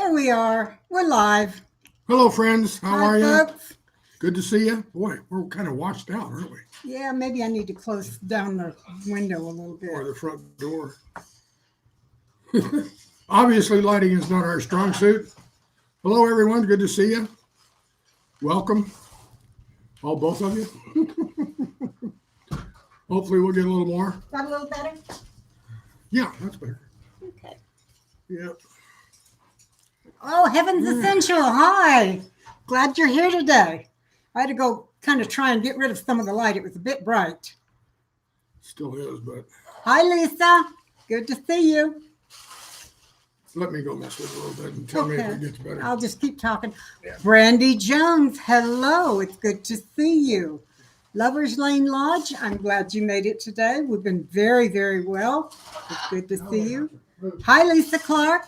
There we are. We're live. Hello, friends. How Hi, are you? folks. Good to see you. Boy, we're kind of washed out, aren't we? Yeah, maybe I need to close down the window a little bit. Or the front door. Obviously, lighting is not our strong suit. Hello, everyone. Good to see you. Welcome. All both of you. Hopefully, we'll get a little more. Got a little better? Yeah, that's better. Okay. Yep. Oh, Heaven's Essential. Hi. Glad you're here today. I had to go kind of try and get rid of some of the light. It was a bit bright. Still is, but Hi, Lisa. Good to see you. let me go mess with it a little bit and tell me if it gets better. I'll just keep talking. Yeah. Brandy Jones, hello. It's good to see you. Lovers Lane Lodge, I'm glad you made it today. We've been very, very well. It's good to see you. Hi, Lisa Clark.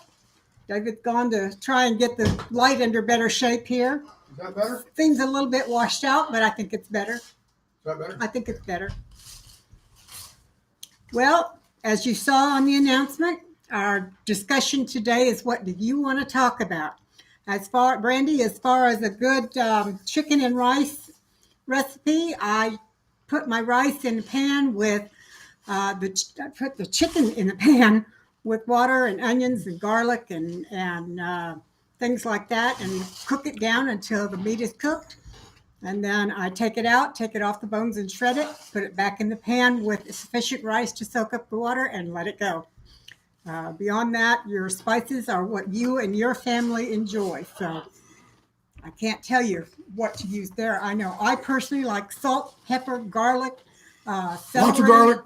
David's gone to try and get the light under better shape here. Is that better? Seems a little bit washed out, but I think it's better. Is that better? I think it's better. Well, as you saw on the announcement, our discussion today is what do you want to talk about? Brandy, as far as a good chicken and rice recipe, I put my rice in the pan with I put the chicken in the pan with water and onions and garlic and things like that, and cook it down until the meat is cooked. And then I take it out, take it off the bones and shred it, put it back in the pan with sufficient rice to soak up the water and let it go. Beyond that, your spices are what you and your family enjoy. So I can't tell you what to use there. I know I personally like salt, pepper, garlic, celery, Lots of garlic.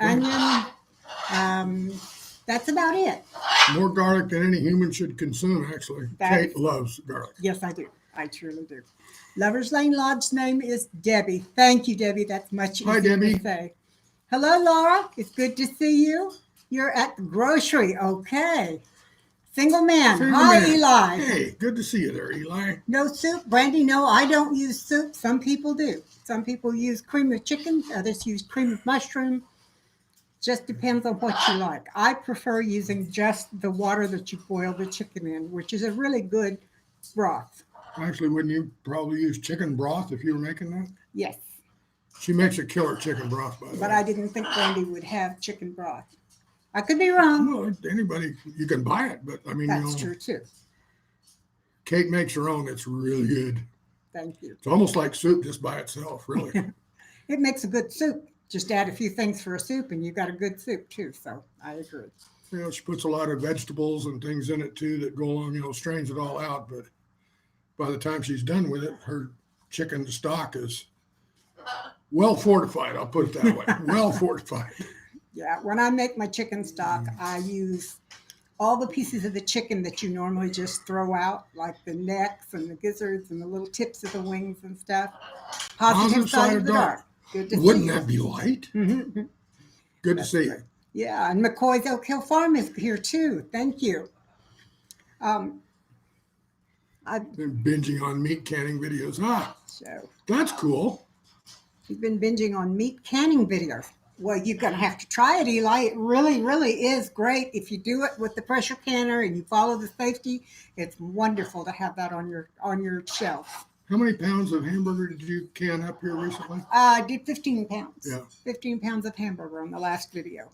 Onion. That's about it. More garlic than any human should consume, actually. Kate loves garlic. Yes, I do. I truly do. Lovers Lane Lodge's name is Debbie. Thank you, Debbie. That's much easier Hi, Debbie. to say. Hello, Laura. It's good to see you. You're at the grocery. Okay. Single man. Hi, Eli. Hey, good to see you there, Eli. No soup? Brandy, no, I don't use soup. Some people do. Some people use cream of chicken. Others use cream of mushroom. Just depends on what you like. I prefer using just the water that you boil the chicken in, which is a really good broth. Actually, wouldn't you probably use chicken broth if you were making that? Yes. She makes a killer chicken broth, by the way. But I didn't think Brandy would have chicken broth. I could be wrong. Well, anybody, you can buy it, but I mean, That's true too. Kate makes her own. It's really good. Thank you. It's almost like soup just by itself, really. It makes a good soup. Just add a few things for a soup and you got a good soup too. So I agree. She puts a lot of vegetables and things in it too that go along, strains it all out. But by the time she's done with it, her chicken stock is well fortified. I'll put it that way. Well fortified. Yeah, when I make my chicken stock, I use all the pieces of the chicken that you normally just throw out, like the necks and the gizzards and the little tips of the wings and stuff. Positive side of the dark. Good to see you. Wouldn't that be light? Mm-hmm. Good to see you. Yeah, and McCoy's Oak Hill Farm is here too. Thank you. I've been binging on meat canning videos. So that's cool. You've been binging on meat canning videos. Well, you're going to have to try it, Eli. It really, really is great. If you do it with the pressure canner and you follow the safety, it's wonderful to have that on your shelf. How many pounds of hamburger did you can up here recently? I did 15 pounds. Yeah. 15 pounds of hamburger on the last video.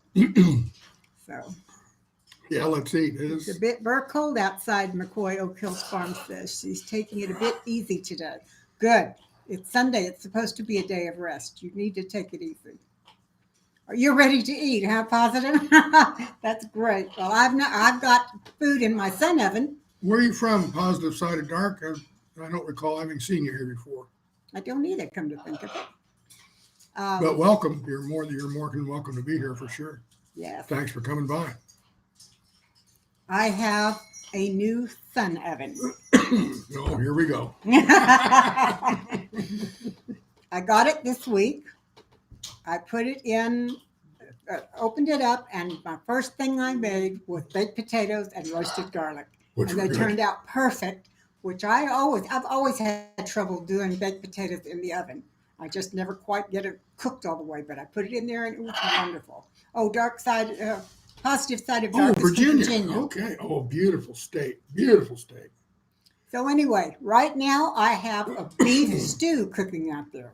So. Yeah, let's see. It's a bit cold outside, McCoy Oak Hills Farm says. She's taking it a bit easy today. Good. It's Sunday. It's supposed to be a day of rest. You need to take it easy. Are you ready to eat, huh, Positive? That's great. Well, I've got food in my sun oven. Where are you from, Positive Side of Dark? I don't recall having seen you here before. I don't either, come to think of it. But welcome. You're more than welcome to be here for sure. Yes. Thanks for coming by. I have a new sun oven. Oh, here we go. I got it this week. I put it in, opened it up, and my first thing I made was baked potatoes and roasted garlic. Which and they turned out perfect, which I've always had trouble doing baked potatoes in the oven. I just never quite get it cooked all the way, but I put it in there and it was wonderful. Oh, Dark Side positive side of Oh, darkest Virginia. Virginia. Okay. Oh, beautiful state. Beautiful state. So anyway, right now I have a beef stew cooking out there.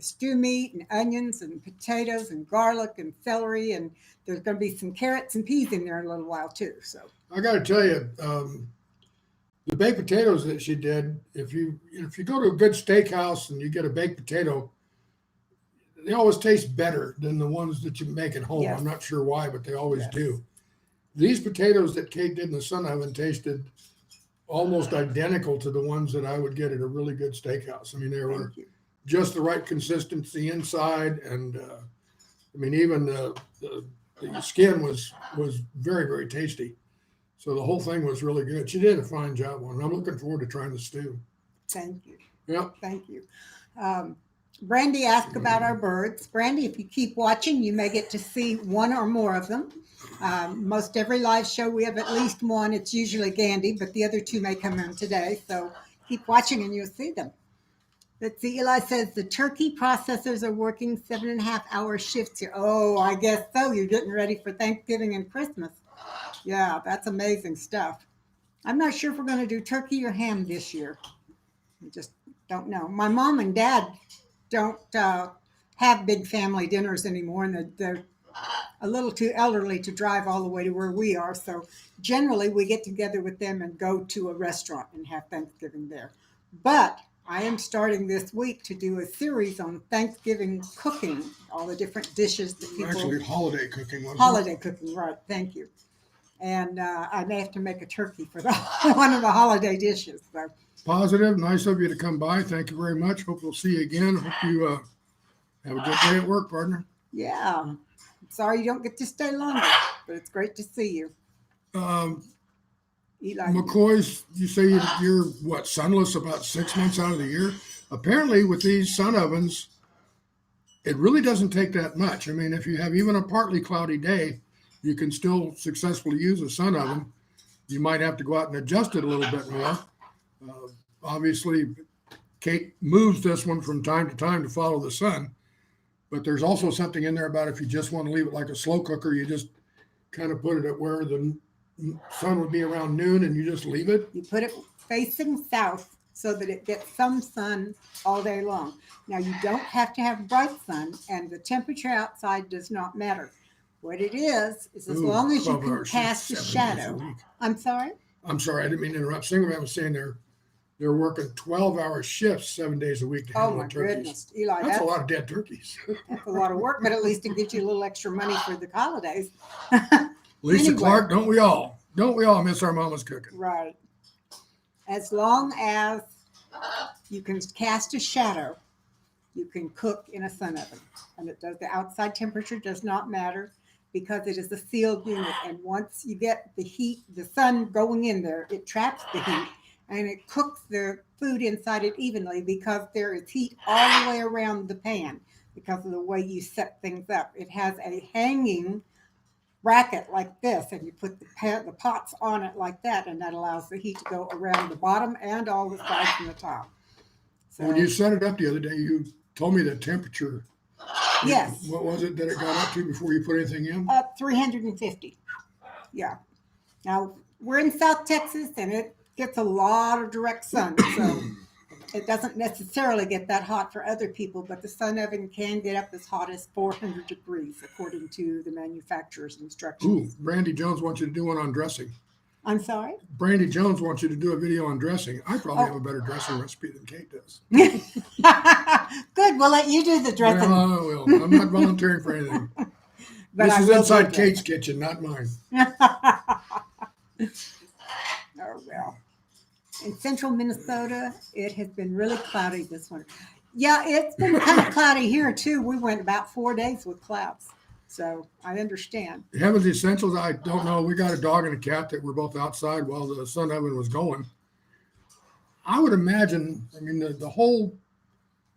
Stew meat and onions and potatoes and garlic and celery, and there's going to be some carrots and peas in there in a little while too. So I got to tell you, the baked potatoes that she did. If you go to a good steakhouse and you get a baked potato, they always taste better than the ones that you make at home. Yes. I'm not sure why, but they always Yes. do. These potatoes that Kate did in the sun oven tasted almost identical to the ones that I would get at a really good steakhouse. I mean, they were thank you. just the right consistency inside, and I mean, even the skin was very, very tasty. So the whole thing was really good. She did a fine job on it. I'm looking forward to trying the stew. Thank you. Yeah. Thank you. Brandy asked about our birds. Brandy, if you keep watching, you may get to see one or more of them. Most every live show, we have at least one. It's usually Gandy, but the other two may come in today. So keep watching and you'll see them. Let's see. Eli says the turkey processors are working 7.5-hour shifts here. Oh, I guess so. You're getting ready for Thanksgiving and Christmas. Yeah, that's amazing stuff. I'm not sure if we're going to do turkey or ham this year. I just don't know. My mom and dad don't have big family dinners anymore, and they're a little too elderly to drive all the way to where we are. So generally, we get together with them and go to a restaurant and have Thanksgiving there. But I am starting this week to do a series on Thanksgiving cooking, all the different dishes that people... Actually, holiday cooking. Wasn't Holiday cooking, right. Thank you. And I may have to make a turkey for one of the holiday dishes. So. Positive. Nice of you to come by. Thank you very much. Hope we'll see you again. Hope you have a good day at work, partner. Yeah. Sorry you don't get to stay longer, but it's great to see you. Eli. McCoy's, you say you're what, sunless about 6 months out of the year? Apparently, with these sun ovens, it really doesn't take that much. I mean, if you have even a partly cloudy day, you can still successfully use a sun oven. You might have to go out and adjust it a little bit more. Obviously, Kate moves this one from time to time to follow the sun, but there's also something in there about if you just want to leave it like a slow cooker, you just kind of put it at where the sun would be around noon and you just leave it. You put it facing south so that it gets some sun all day long. Now, you don't have to have bright sun, and the temperature outside does not matter. What it is as long as you 12 can hours, cast a 7 days shadow. week. I'm sorry? I'm sorry, I didn't mean to interrupt. Single was saying they're working 12-hour shifts 7 days a week to Oh, handle my the turkeys. goodness. Eli, That's a lot of dead turkeys. that's a lot of work, but at least it gives you a little extra money for the holidays. Lisa Anyway. Clark, don't we all? Don't we all miss our mama's cooking? Right. As long as you can cast a shadow, you can cook in a sun oven. And it does, the outside temperature does not matter because it is a sealed unit. And once you get the heat, the sun going in there, it traps the heat and it cooks the food inside it evenly because there is heat all the way around the pan because of the way you set things up. It has a hanging bracket like this, and you put the pots on it like that, and that allows the heat to go around the bottom and all the sides from the top. So, When you set it up the other day, you told me the temperature. yes, What was it that it got up to before you put anything in? 350. Yeah. Now, we're in South Texas, and it gets a lot of direct sun, so it doesn't necessarily get that hot for other people, but the sun oven can get up as hot as 400 degrees, according to the manufacturer's Ooh, instructions. Brandy Jones wants you to do one on dressing. I'm sorry? Brandy Jones wants you to do a video on dressing. I probably Oh. have a better dressing recipe than Kate does. Good, we'll let you do the dressing. Well, I will. I'm not volunteering for anything. But This I is will do inside that. Kate's kitchen, not mine. Oh, well. In central Minnesota, it has been really cloudy this winter. Yeah, it's been kind of cloudy here too. We went about 4 days with clouds. So I understand. Heaven's Essentials, I don't know. We got a dog and a cat that were both outside while the sun oven was going. I would imagine, I mean, the whole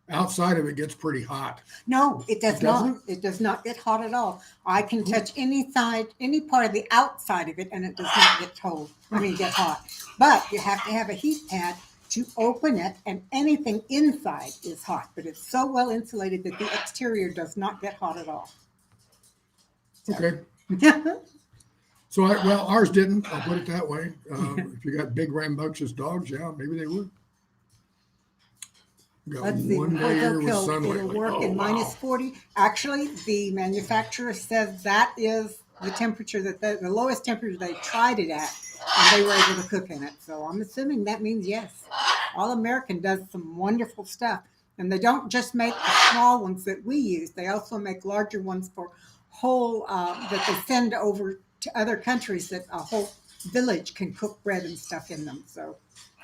outside of it gets pretty hot. No, it does It not. doesn't? It does not get hot at all. I can touch any side, any part of the outside of it, and it does not get get hot. But you have to have a heat pad to open it, and anything inside is hot. But it's so well insulated that the exterior does not get hot at all. Okay. So, well, ours didn't. I'll put it that way. If you got big rambunctious dogs, yeah, maybe they would. Got Let's see, one before day they'll here with kill, sunlight. it'll Like, work oh, in minus wow. 40. Actually, the manufacturer says that is the temperature that the lowest temperature they tried it at, and they were able to cook in it. So I'm assuming that means yes. All American does some wonderful stuff. And they don't just make the small ones that we use, they also make larger ones for whole, that they send over to other countries that a whole village can cook bread and stuff in them. So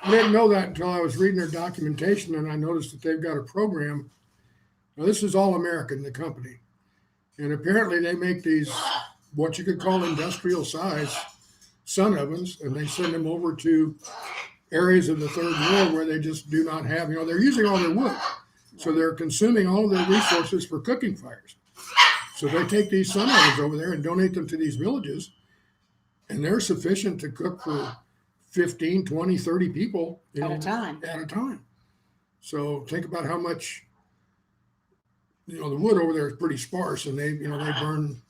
I didn't know that until I was reading their documentation, and I noticed that they've got a program. Now, this is All American, the company, and apparently they make these what you could call industrial size sun ovens, and they send them over to areas of the third world where they just do not have. They're using all their wood, so they're consuming all their resources for cooking fires. So they take these sun ovens over there and donate them to these villages, and they're sufficient to cook for 15, 20, 30 people at a time. At a time. So think about how much, the wood over there is pretty sparse, and they burn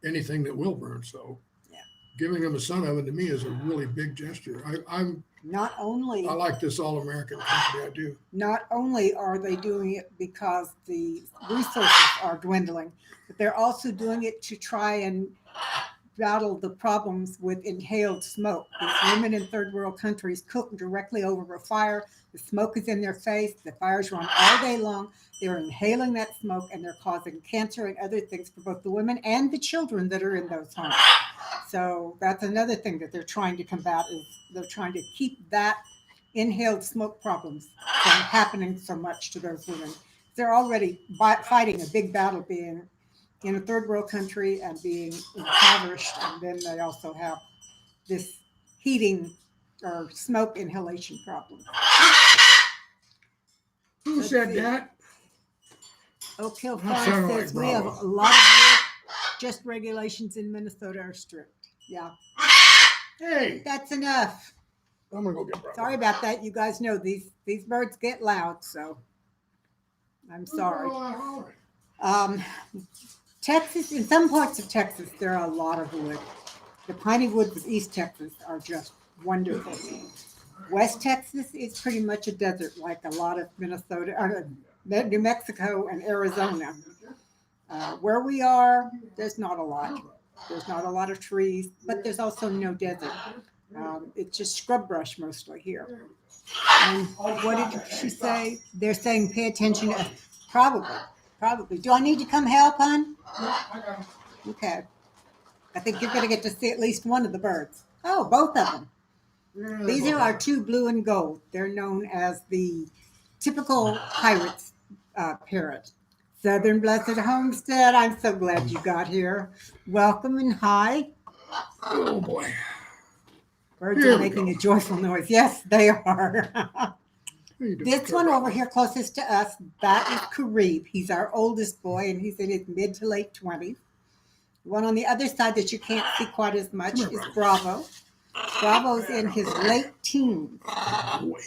anything that will burn. So Yeah. giving them a sun oven to me is a really big gesture. I Not only like this All American company. I do. not only are they doing it because the resources are dwindling, but they're also doing it to try and battle the problems with inhaled smoke. These women in third world countries cook directly over a fire. The smoke is in their face. The fires run all day long. They're inhaling that smoke, and they're causing cancer and other things for both the women and the children that are in those homes. So that's another thing that they're trying to combat, is they're trying to keep that inhaled smoke problems from happening so much to those women. They're already fighting a big battle being in a third world country and being impoverished, and then they also have this heating or smoke inhalation problem. Who Let's said see. that? Oak Hill That Farm sounded says like we have Bravo. a lot of wood, just regulations in Minnesota are strict. Yeah, Hey, that's enough. I'm gonna go get Bravo. Sorry about that. You guys know these birds get loud, so I'm sorry. Texas, in some parts of Texas, there are a lot of wood. The piney woods of East Texas are just wonderful. West Texas is pretty much a desert, like a lot of Minnesota, New Mexico, and Arizona. Where we are, there's not a lot. There's not a lot of trees, but there's also no desert. It's just scrub brush mostly here. And what did she say? They're saying pay attention to, probably. Do I need to come help, hon? Okay. I think you're going to get to see at least one of the birds. Oh, both of them. These are our two blue and gold. They're known as the typical pirate's parrot. Southern Blessed Homestead, I'm so glad you got here. Welcome and hi. Oh boy. Birds Here are we making go. a joyful noise. Yes, they are. How you doing, This one Bravo? over here closest to us, that is Karib. He's our oldest boy, and he's in his mid to late 20s. The one on the other side that you can't see quite as much Come here, is Bravo. Bravo's in his late teens. Boy.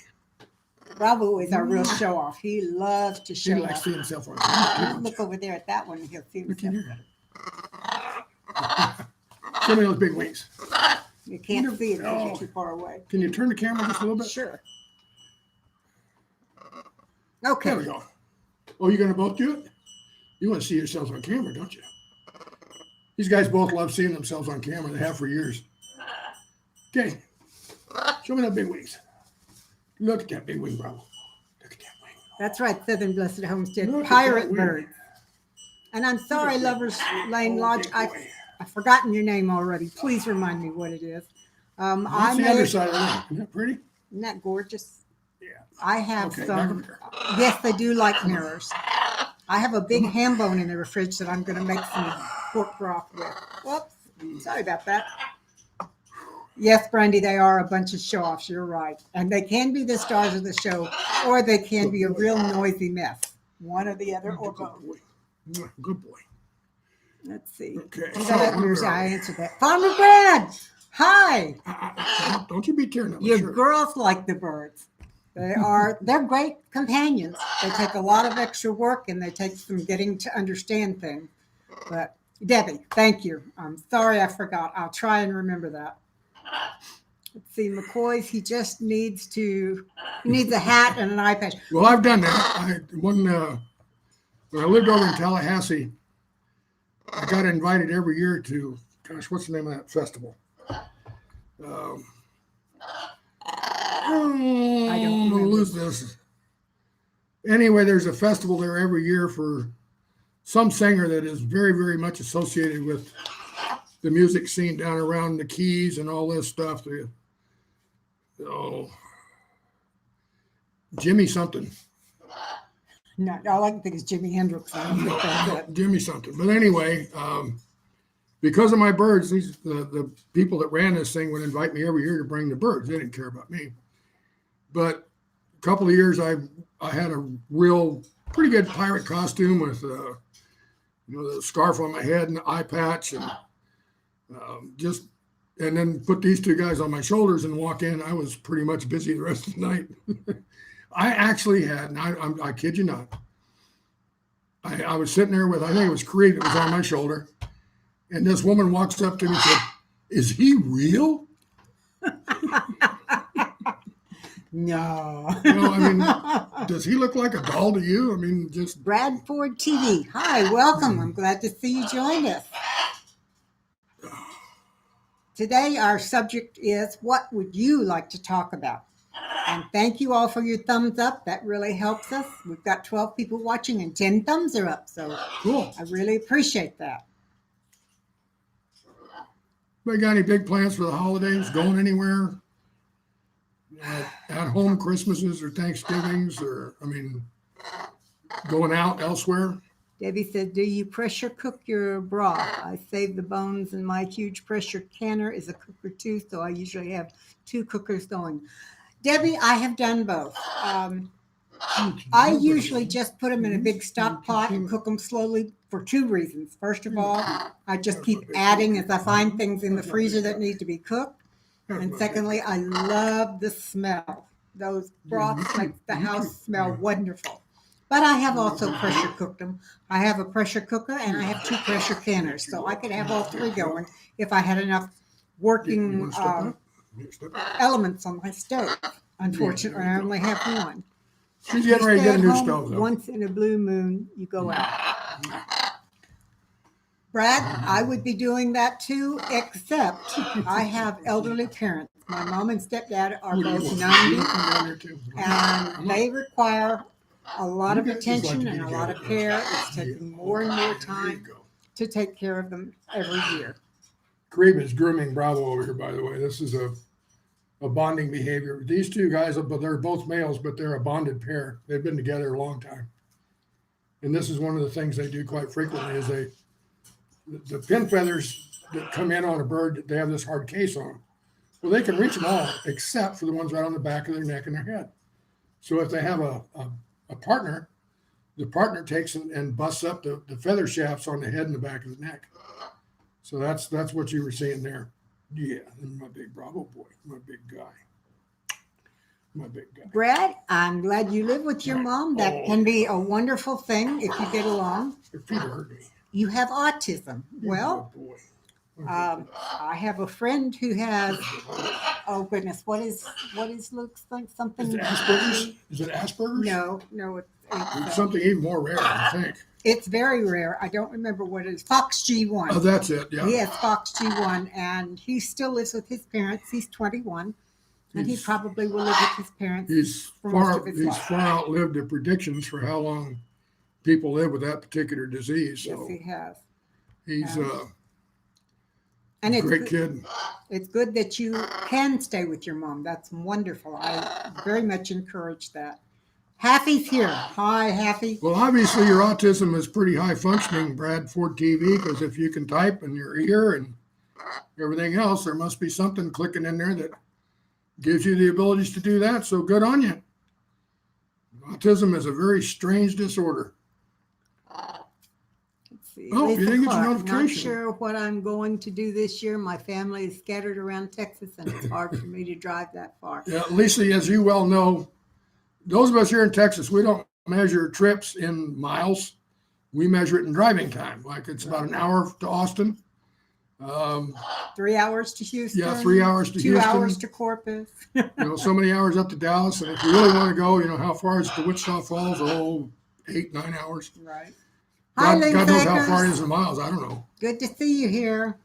Bravo is our real show off. He loves to He show likes off. seeing himself on camera. Look over there at that one, and he'll see Look in himself. here. Show me those big wings. You can't see it because Oh. you're too far away. Can you turn the camera just a little bit? Sure. There Okay. we go. Oh, you're gonna both do it? You want to see yourselves on camera, don't you? These guys both love seeing themselves on camera. They have for years. Okay. Show me that big wings. Look at that big wing, Bravo. Look at that wing. That's right, Southern Blessed Homestead. Look at Pirate that wing. birds. And I'm sorry, Lovers Lane Oh, Lodge. big I've boy. forgotten your name already. Please remind me what it is. I That's the made, underside of the wing. Isn't that pretty? isn't that gorgeous? Yeah. I have Okay, back some. over here. Yes, they do like mirrors. I have a big ham bone in the fridge that I'm going to make some pork broth with. Whoops. Sorry about that. Yes, Brandy, they are a bunch of show-offs. You're right. And they can be the stars of the show, or they can be a real noisy mess. One or the other, or Good both. boy. Good boy. Let's see. Okay. I answered that. Farmer Brad, hi. Don't you be tearing up my Your shirt. girls like the birds. They're great companions. They take a lot of extra work and they take some getting to understand things. But Debbie, thank you. I'm sorry I forgot. I'll try and remember that. Let's see, McCoy's, he just needs a hat and an eye patch. Well, I've done that. When I lived over in Tallahassee, I got invited every year to, gosh, what's the name of that festival? I don't I'm gonna remember. lose this. Anyway, there's a festival there every year for some singer that is very, very much associated with the music scene down around the Keys and all this stuff. Jimmy something. No, all I can think is Jimi Hendrix. I don't think that's it. Jimmy something. But anyway, because of my birds, the people that ran this thing would invite me every year to bring the birds. They didn't care about me. But a couple of years, I had a real pretty good pirate costume with the scarf on my head and the eye patch, and and then put these two guys on my shoulders and walk in. I was pretty much busy the rest of the night. I actually had, and I kid you not, I was sitting there with, I think it was Creed that was on my shoulder, and this woman walks up to me and said, "Is he real?" No. Does he look like a doll to you? Just Bradford TV. Hi, welcome. I'm glad to see you joined us. Today, our subject is, what would you like to talk about? And thank you all for your thumbs up. That really helps us. We've got 12 people watching and 10 thumbs are up. So cool. I really appreciate that. Anybody got any big plans for the holidays? Going anywhere? At home Christmases or Thanksgivings, or going out elsewhere? Debbie said, "Do you pressure cook your broth? I save the bones, and my huge pressure canner is a cooker too, so I usually have 2 cookers going." Debbie, I have done both. I usually just put them in a big stock pot and cook them slowly for 2 reasons. First of all, I just keep adding as I find things in the freezer that need to be cooked. And secondly, I love the smell. Those broths make the house smell wonderful. But I have also pressure cooked them. I have a pressure cooker and I have 2 pressure canners. So I could have all 3 going if I had enough working elements on my stove. Unfortunately, I only have 1. She's getting ready to get a new stove, though. Once in a blue moon, you go out. Brad, I would be doing that too, except I have elderly parents. My mom and stepdad are both 90, and they require a lot of attention and a lot of care. It's taking more and more time to take care of them every year. Kareem is grooming Bravo over here, by the way. This is a bonding behavior. These 2 guys, but they're both males, but they're a bonded pair. They've been together a long time. And this is one of the things they do quite frequently is the pin feathers that come in on a bird, they have this hard case on. Well, they can reach them all except for the ones right on the back of their neck and their head. So if they have a partner, the partner takes and busts up the feather shafts on the head and the back of the neck. So that's what you were seeing there. Yeah, my big Bravo boy, my big guy. Brad, I'm glad you live with your mom. That can be a wonderful thing if you get along. Your feet hurt me. You have autism. Well, I have a friend who has, oh goodness, what is looks like something? Is it Asperger's? Is it Asperger's? No, It's something even more rare, I think. It's very rare. I don't remember what it is. Fox G1. Oh, that's it. Yeah. He has Fox G1, and he still lives with his parents. He's 21, and he probably will live with his parents. He's for most of his life. far outlived the predictions for how long people live with that particular disease. So yes, he has. He's and a it's great kid. It's good that you can stay with your mom. That's wonderful. I very much encourage that. Haffy's here. Hi, Haffy. Well, obviously your autism is pretty high functioning, Bradford TV, because if you can type in your ear and everything else, there must be something clicking in there that gives you the abilities to do that. So good on you. Autism is a very strange disorder. Let's see. Oh, Lisa you didn't get your Clark, notification. Not sure what I'm going to do this year. My family is scattered around Texas, and it's hard for me to drive that far. Yeah, Lisa, as you well know, those of us here in Texas, we don't measure trips in miles. we measure it in driving time. Like it's about an hour to Austin. 3 hours to Houston. Yeah, 3 hours to 2 Houston. hours to Corpus. So many hours up to Dallas. And if you really want to go, how far is it to Wichita Falls? Oh, 8, 9 hours. Right. Hi, God, God knows how Linkmakers. far it is in miles. I don't know. Good to see you here.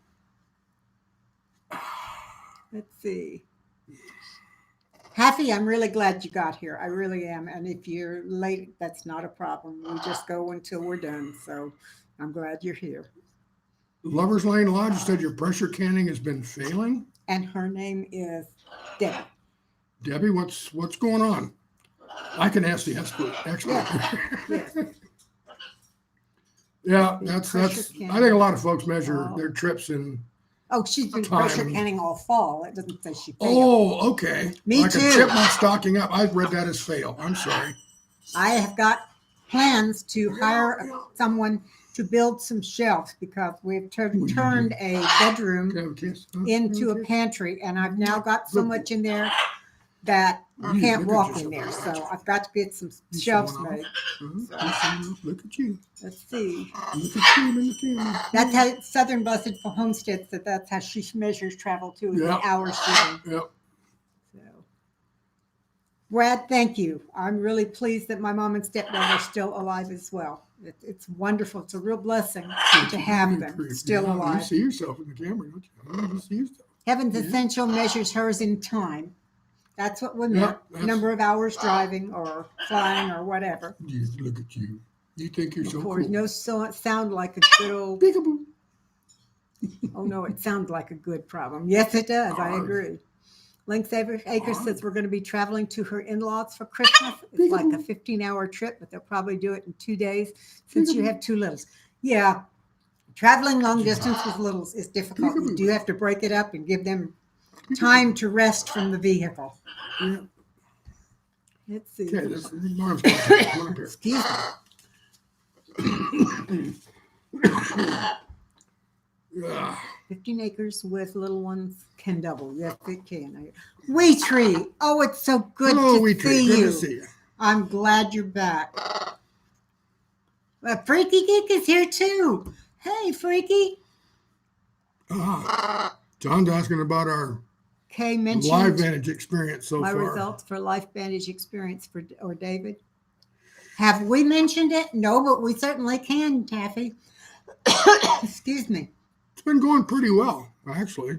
Let's see. Happy, I'm really glad you got here. I really am. And if you're late, that's not a problem. We just go until we're done. So I'm glad you're here. Lovers Lane Lodge said your pressure canning has been failing. And her name is Debbie. Debbie, what's going on? I can ask the expert. Yes. Yeah, that's. I think a lot of folks measure their trips in. Oh, she's been Time. pressure canning all fall. It doesn't say she failed. Oh, okay. Me like too. a chipmunk stocking up. I've read that as fail. I'm sorry. I have got plans to hire someone to build some shelves because we've turned a bedroom Can I have a kiss? Huh? into a Okay. pantry, and I've now got so much in there that you can't walk in there. So I've got to get some shelves made. Look at you. Let's see. Look at you in the camera. That's how Southern Blessed for Homestead said that's how she measures travel too, is Yeah. the hours driven. Yep. So, Brad, thank you. I'm really pleased that my mom and stepdad are still alive as well. It's wonderful. It's a real blessing to have them still You alive. see yourself in the camera, don't you? You see yourself. Heaven's Yeah. Essential measures hers in time. That's what we Yeah, meant. that's- Number of hours driving or flying or whatever. You look at you. You think you're so Of course, cool. no sound like a good old. Peekaboo. Oh no, it sounds like a good problem. Yes, it does. I Oh. agree. Lynx Acres Oh. says we're going to be traveling to her in-laws for Christmas. It's like a 15-hour trip, but they'll probably do it in 2 days since you have 2 littles. Yeah, traveling long distance with littles is difficult. You do have to break it up and give them time to rest from the vehicle. Yeah. Let's see. Okay, this Marv's come up here. Excuse me. Ah, 15 acres with little ones can double. Yes, it can. Wee Tree. Oh, it's so good hello, to Wee see Tree. Good you. to see you. I'm glad you're back. Freaky Geek is here too. Hey, Freaky. John's asking about our Kay mentioned Live Vantage experience so my far. results for Life Vantage experience or David. Have we mentioned it? No, but we certainly can, Taffy. Excuse me. It's been going pretty well, actually.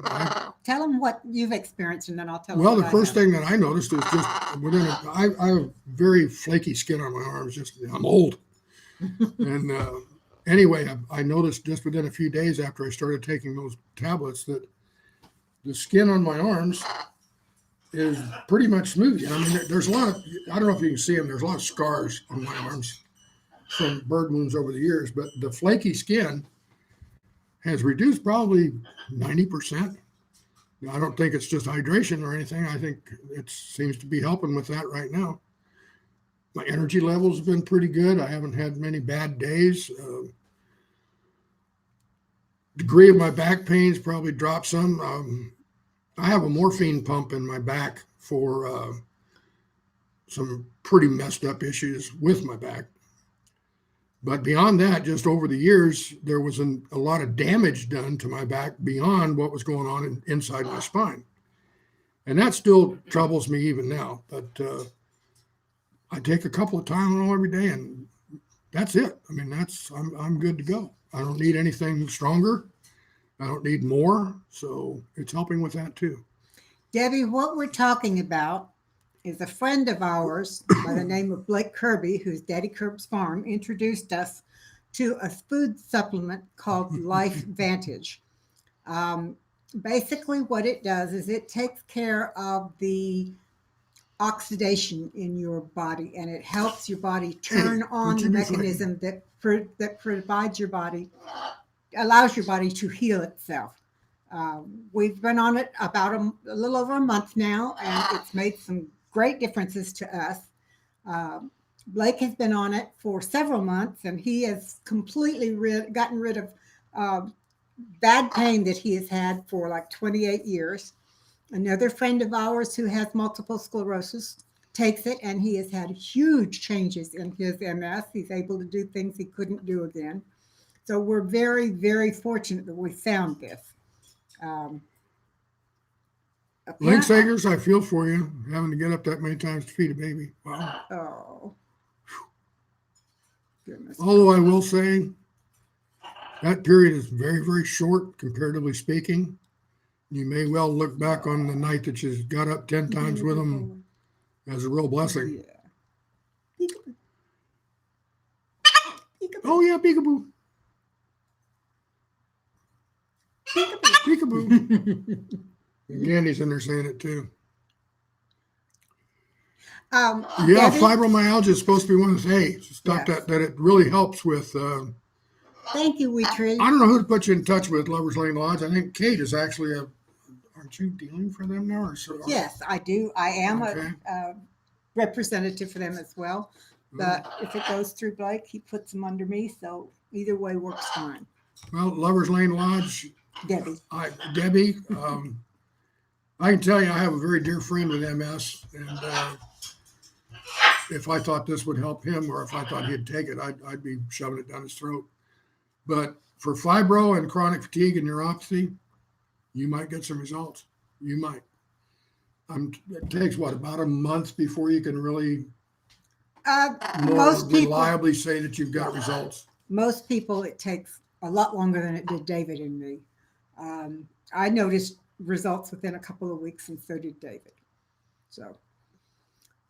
Tell them what you've experienced, and then I'll tell them. Well, the what I first have. thing that I noticed is just I have very flaky skin on my arms. I'm old. And anyway, I noticed just within a few days after I started taking those tablets that the skin on my arms is pretty much smooth. I mean, there's a lot of, I don't know if you can see them, there's a lot of scars on my arms from bird wounds over the years, but the flaky skin has reduced probably 90%. I don't think it's just hydration or anything. I think it seems to be helping with that right now. My energy levels have been pretty good. I haven't had many bad days. Degree of my back pains probably dropped some. I have a morphine pump in my back for some pretty messed up issues with my back. But beyond that, just over the years, there was a lot of damage done to my back beyond what was going on inside my spine. And that still troubles me even now. But I take a couple of Tylenol every day, and that's it. I mean, I'm good to go. I don't need anything stronger. I don't need more. So it's helping with that too. Debbie, what we're talking about is a friend of ours by the name of Blake Kirby, who's Daddy Kerb's Farm, introduced us to a food supplement called Life Vantage. Basically, what it does is it takes care of the oxidation in your body, and it helps your body turn on the mechanism that provides your body, allows your body to heal itself. We've been on it about a little over a month now, and it's made some great differences to us. Blake has been on it for several months, and he has completely gotten rid of bad pain that he has had for like 28 years. Another friend of ours who has multiple sclerosis takes it, and he has had huge changes in his MS. He's able to do things he couldn't do again. So we're very, very fortunate that we found this. Um, Link apparent- Sagers, I feel for you having to get up that many times to feed a baby. Wow. oh, goodness. Although I will say that period is very, very short, comparatively speaking. You may well look back on the night that you got up 10 times with them as a real blessing. Yeah. Peekaboo. Oh, yeah, peekaboo. Peekaboo. And Candy's in there saying it too. Yeah, Debbie, fibromyalgia is supposed to be one of the stuff Yes. that it really helps with. thank you, Wheatree. I don't know who to put you in touch with, Lovers Lane Lodge. I think Kate is actually aren't you dealing for them now? Or so? Yes, I do. I am Okay. a representative for them as well. But if it goes through Blake, he puts them under me. So either way works fine. Well, Lovers Lane Lodge, Debbie. Debbie, I can tell you I have a very dear friend with MS, and if I thought this would help him or if I thought he'd take it, I'd be shoving it down his throat. But for fibro and chronic fatigue and neuropathy, you might get some results. You might. It takes about a month before you can really more Most people, reliably say that you've got results. it takes a lot longer than it did David and me. I noticed results within a couple of weeks, and so did David. So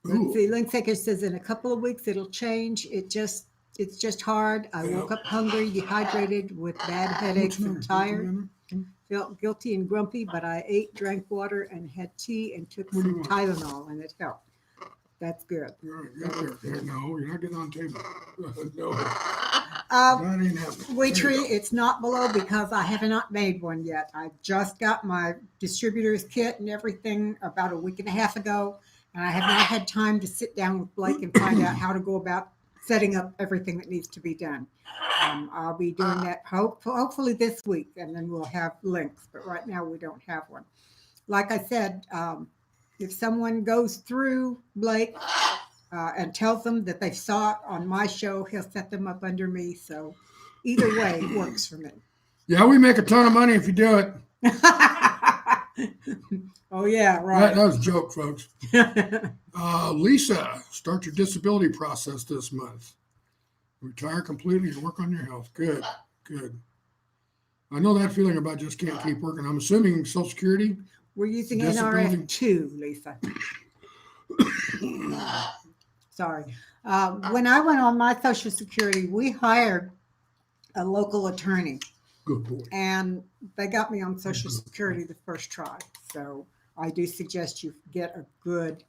let's Ooh. see. Linksaker says in a couple of weeks it'll change. It's just hard. I woke up hungry, dehydrated, with bad headaches and tired. Felt guilty and grumpy, but I ate, drank water, and had tea and took What do you some want? Tylenol, and it helped. That's good. No, you're not getting on table. No, Um, that ain't happening. Waitree, it's not below because I have not made one yet. I just got my distributor's kit and everything about a week and a half ago, and I have not had time to sit down with Blake and find out how to go about setting up everything that needs to be done. I'll be doing that hopefully this week, and then we'll have links, but right now we don't have one. Like I said, if someone goes through Blake and tells them that they saw it on my show, he'll set them up under me. So either way works for me. Yeah, we make a ton of money if you do it. Oh, yeah, That right. was a joke, folks. Lisa, start your disability process this month. Retire completely and work on your health. Good, good. I know that feeling about just can't keep working. I'm assuming Social Security. We're using Disability. NRF2, Lisa. Sorry. When I went on my Social Security, we hired a local attorney, Good boy. and they got me on Social Security the first try. So I do suggest you get a good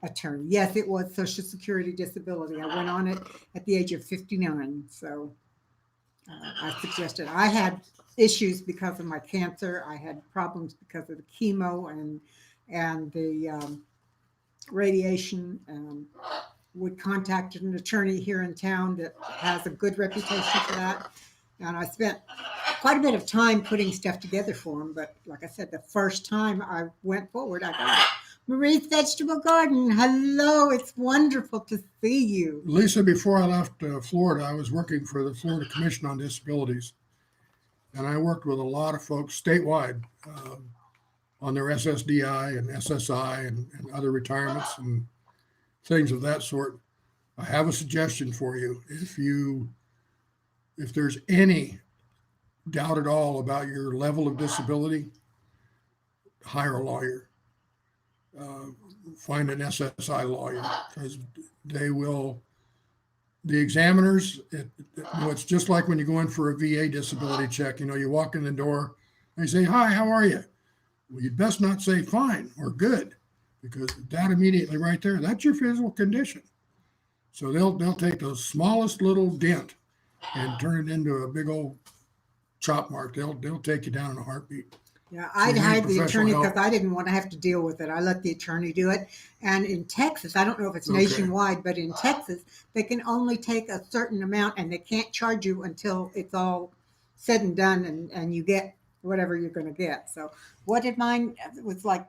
attorney. Yes, it was Social Security disability. I went on it at the age of 59. So I suggested I had issues because of my cancer. I had problems because of the chemo and the radiation. We contacted an attorney here in town that has a good reputation for that. And I spent quite a bit of time putting stuff together for him. But like I said, the first time I went forward, I got it. Marie's Vegetable Garden. Hello, it's wonderful to see you. Lisa, before I left Florida, I was working for the Florida Commission on Disabilities. And I worked with a lot of folks statewide on their SSDI and SSI and other retirements and things of that sort. I have a suggestion for you. If there's any doubt at all about your level of disability, hire a lawyer. Find an SSI lawyer, because they will. The examiners, it's just like when you go in for a VA disability check. You walk in the door, they say, "Hi, how are you?" Well, you'd best not say fine or good, because that immediately right there, that's your physical condition. So they'll take the smallest little dent and turn it into a big old chop mark. They'll take you down in a heartbeat. Yeah, So I'd you need hired the professional attorney help. because I didn't want to have to deal with it. I let the attorney do it. And in Texas, I don't know if it's Okay. nationwide, but in Texas, they can only take a certain amount and they can't charge you until it's all said and done and you get whatever you're going to get. So what did mine? It was like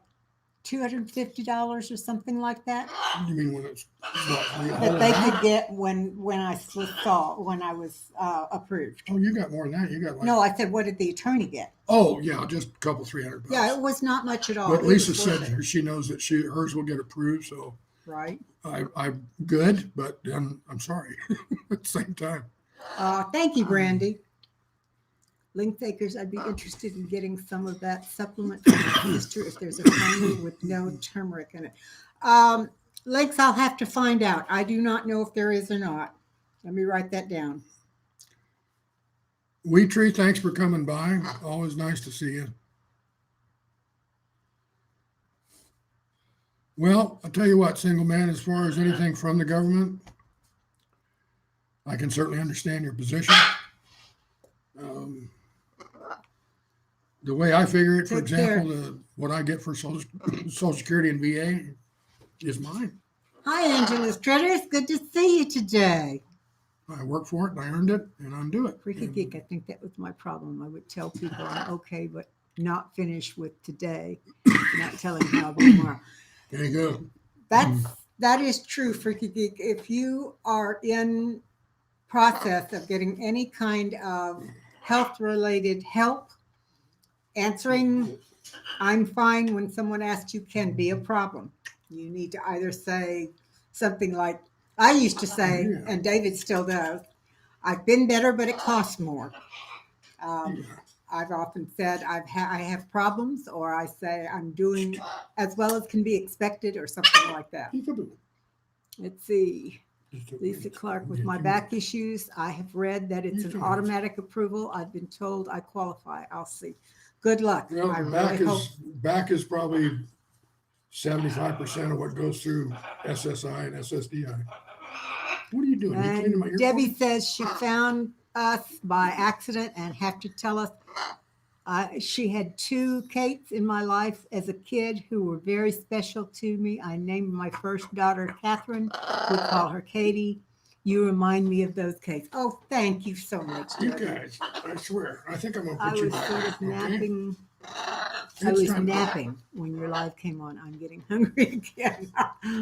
$250 or something like that You mean when it's what, that they could get when I was approved. Oh, you got more than that. You got like No, I said, what did the attorney get? oh yeah, just a couple $300. Yeah, it was not much at all. But It Lisa was worth said it, she knows that hers will get approved, so right? I'm good, but I'm sorry at the same time. Thank you, Brandy. Length Acres, I'd be interested in getting some of that supplement for my sister if there's a formula with no turmeric in it. Links, I'll have to find out. I do not know if there is or not. Let me write that down. Wheat Tree, thanks for coming by. Always nice to see you. Well, I'll tell you what, single man, as far as anything from the government, I can certainly understand your position. The way I figure it, for Take care. example, what I get for Social Security and VA is mine. Hi, Angela Strutters. Good to see you today. I work for it and I earned it and undo it. Freaky geek, I think that was my problem. I would tell people I'm okay, but not finish with today, not telling how I'll be tomorrow. There you go. That is true, Freaky Geek. If you are in process of getting any kind of health related help, answering I'm fine when someone asks you can be a problem. You need to either say something like I used to say, and David still does, I've been better, but it costs more. I've often said I have problems, or I say I'm doing as well as can be expected, or something like that. Let's see. Lisa Clark, with my back issues, I have read that it's an automatic approval. I've been told I qualify. I'll see. Good luck. Well, I really hope. back is probably 75% of what goes through SSI and SSDI. What are you doing? You cleaning my And earphone? Debbie says she found us by accident and have to tell us she had two Kates in my life as a kid who were very special to me. I named my first daughter Catherine. We call her Katie. You remind me of those Kates. Oh, thank you so much, You Debbie. guys, I swear, I think I'm gonna I put you was back. sort of okay? napping. I It's was time- napping when your live came on. I'm getting hungry again.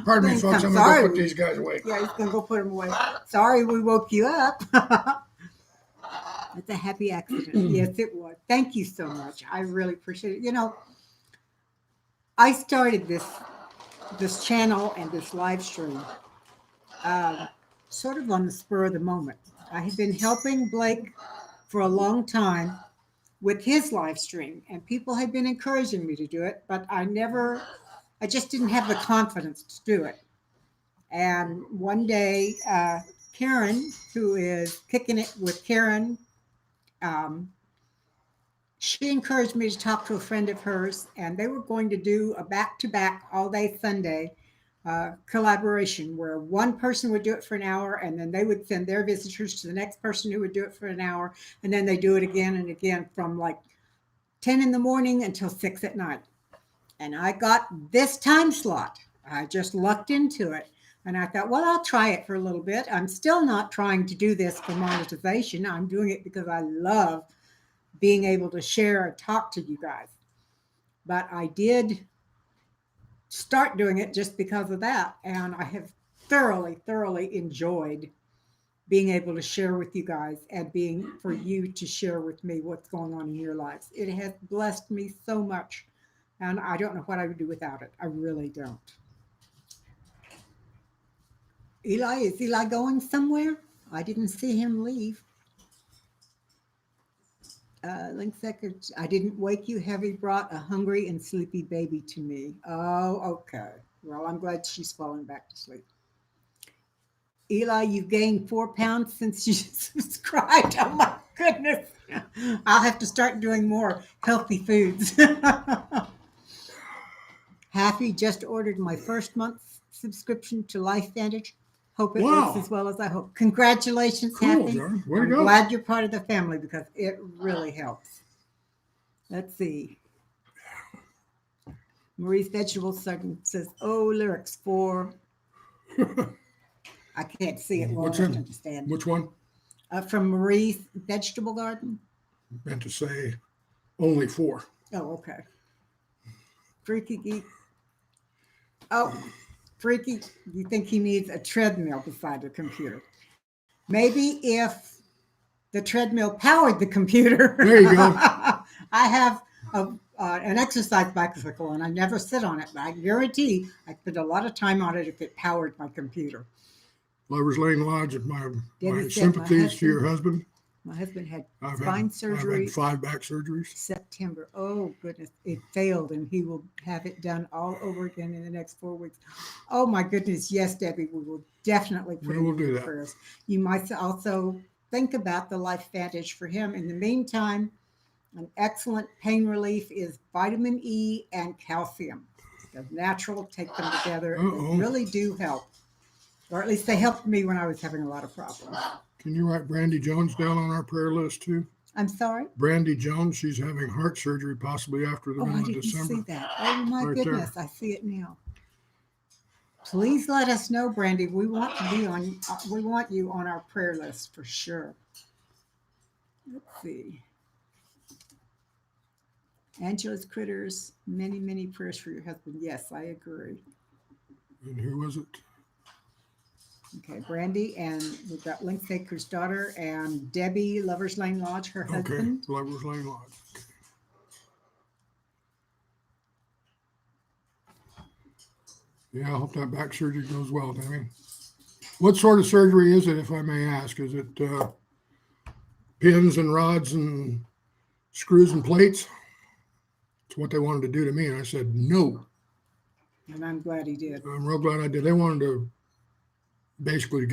Pardon me, Thanks, folks. I'm I'm gonna sorry. go put these guys away. Yeah, he's gonna go put them away. Sorry, we woke you up. It's a happy accident. Yes, it was. Thank you so much. I really appreciate it. You know, I started this channel and this live stream sort of on the spur of the moment. I had been helping Blake for a long time with his live stream, and people had been encouraging me to do it, but I just didn't have the confidence to do it. And one day, Karen, who is Kicking It with Karen, she encouraged me to talk to a friend of hers, and they were going to do a back-to-back all-day Sunday collaboration where one person would do it for an hour, and then they would send their visitors to the next person who would do it for an hour, and then they do it again and again from like 10 in the morning until 6 at night. And I got this time slot. I just lucked into it. And I thought, well, I'll try it for a little bit. I'm still not trying to do this for monetization. I'm doing it because I love being able to share and talk to you guys. But I did start doing it just because of that. And I have thoroughly, thoroughly enjoyed being able to share with you guys and for you to share with me what's going on in your lives. It has blessed me so much. And I don't know what I would do without it. I really don't. Is Eli going somewhere? I didn't see him leave. Link Second, I didn't wake you. Heavy brought a hungry and sleepy baby to me. Oh, okay. Well, I'm glad she's falling back to sleep. Eli, you've gained 4 pounds since you subscribed. Oh my goodness. I'll have to start doing more healthy foods. Happy just ordered my first month's subscription to LifeVantage. Hope it Wow. works as well as I hope. Congratulations, Cool, Happy. John. Way to I'm go. glad you're part of the family because it really helps. Let's see. Marie's Vegetable Garden says, oh, lyrics for, I can't see it well What's enough in- to understand. Which one? From Marie's Vegetable Garden. Meant to say only 4. Oh, okay. Freaky Geek. Oh, Freaky, you think he needs a treadmill beside the computer? Maybe if the treadmill powered the computer. There you go. I have an exercise bicycle and I never sit on it, but I guarantee I spend a lot of time on it if it powered my computer. Lover's Lane Lodge, and my Debbie said sympathies to your husband. My husband had I've spine had surgery 5 back surgeries. September. Oh goodness, it failed, and he will have it done all over again in the next 4 weeks. Oh my goodness, yes, Debbie, we will definitely put We him will in do your that. prayers. You might also think about the Life Vantage for him. In the meantime, an excellent pain relief is vitamin E and calcium. They're natural. Take them together. Uh-oh. They really do help, or at least they helped me when I was having a lot of problems. Can you write Brandy Jones down on our prayer list too? I'm sorry. Brandy Jones, she's having heart surgery possibly after the Oh, I middle of didn't December. see that. Oh my Right there. goodness, I see it now. Please let us know, Brandy. We want to be on. We want you on our prayer list for sure. Let's see. Angela's Critters. Many, many prayers for your husband. Yes, I agree. And who was it? Okay, Brandy, and we've got Lynx Acres' daughter, and Debbie, Lover's Lane Lodge, her Okay, husband. Lover's Lane Lodge. Okay. Yeah, I hope that back surgery goes well, Tammy. What sort of surgery is it, if I may ask? Is it pins and rods and screws and plates? It's what they wanted to do to me, and I said no. And I'm glad he did. I'm real glad I did. They wanted to basically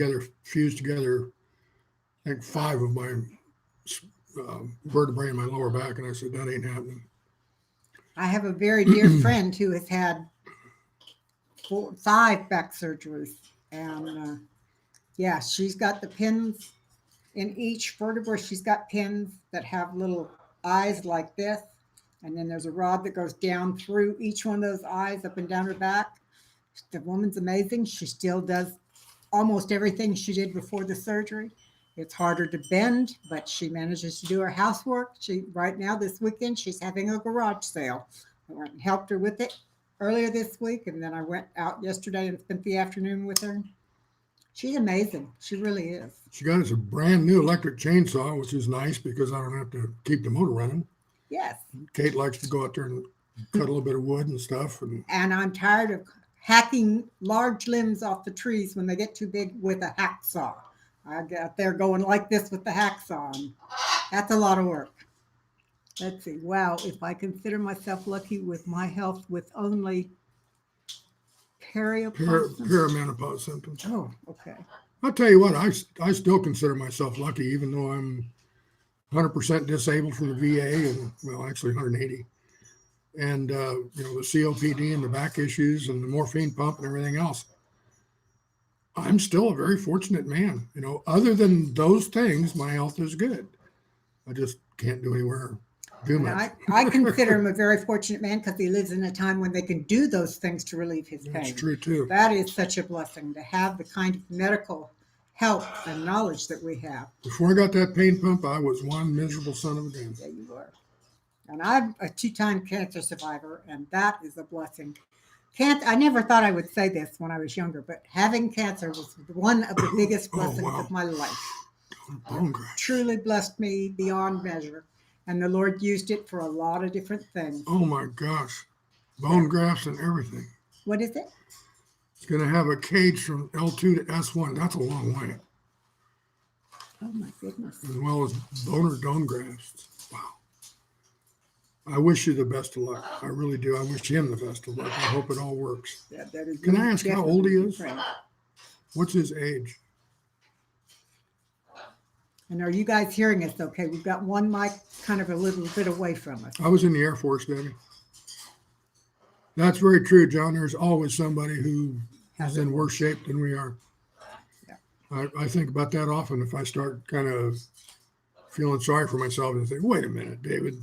fuse together, I think 5 of my vertebrae in my lower back, and I said that ain't happening. I have a very dear friend who has had 5 back surgeries, and yeah, she's got the pins in each vertebra. She's got pins that have little eyes like this, and then there's a rod that goes down through each one of those eyes up and down her back. The woman's amazing. She still does almost everything she did before the surgery. It's harder to bend, but she manages to do her housework. Right now, this weekend, she's having a garage sale. I went and helped her with it earlier this week, and then I went out yesterday and spent the afternoon with her. She's amazing. She really is. She got us a brand new electric chainsaw, which is nice because I don't have to keep the motor running. Yes. Kate likes to go out there and cut a little bit of wood and stuff. And I'm tired of hacking large limbs off the trees when they get too big with a hacksaw. I got there going like this with the hacksaw. And that's a lot of work. Let's see. Wow. If I consider myself lucky with my health with only perimenopause symptoms. Oh, okay. I'll tell you what, I still consider myself lucky, even though I'm 100% disabled from the VA, and well, actually 180. And, the COPD and the back issues and the morphine pump and everything else. I'm still a very fortunate man. Other than those things, my health is good. I just can't do anywhere too much. I consider him a very fortunate man because he lives in a time when they can do those things to relieve his pain. That's true, too. That is such a blessing to have the kind of medical help and knowledge that we have. Before I got that pain pump, I was one miserable son of a gun. Yeah, you were. And I'm a 2-time cancer survivor, and that is a blessing. I never thought I would say this when I was younger, but having cancer was one of the biggest blessings of my life. Bone graft. Truly blessed me beyond measure. And the Lord used it for a lot of different things. Oh my gosh. Bone grafts and everything. What is it? It's going to have a cage from L2 to S1. That's a long way. Oh my goodness. As well as bone grafts. Wow. I wish you the best of luck. I really do. I wish him the best of luck. I hope it all works. Yeah, that is. Can I ask how old he is? Right. What's his age? And are you guys hearing us okay? We've got one mic kind of a little bit away from us. I was in the Air Force, Debbie. That's very true, John. There's always somebody who is in worse shape than we are. Yeah. I think about that often if I start kind of feeling sorry for myself and think, wait a minute, David.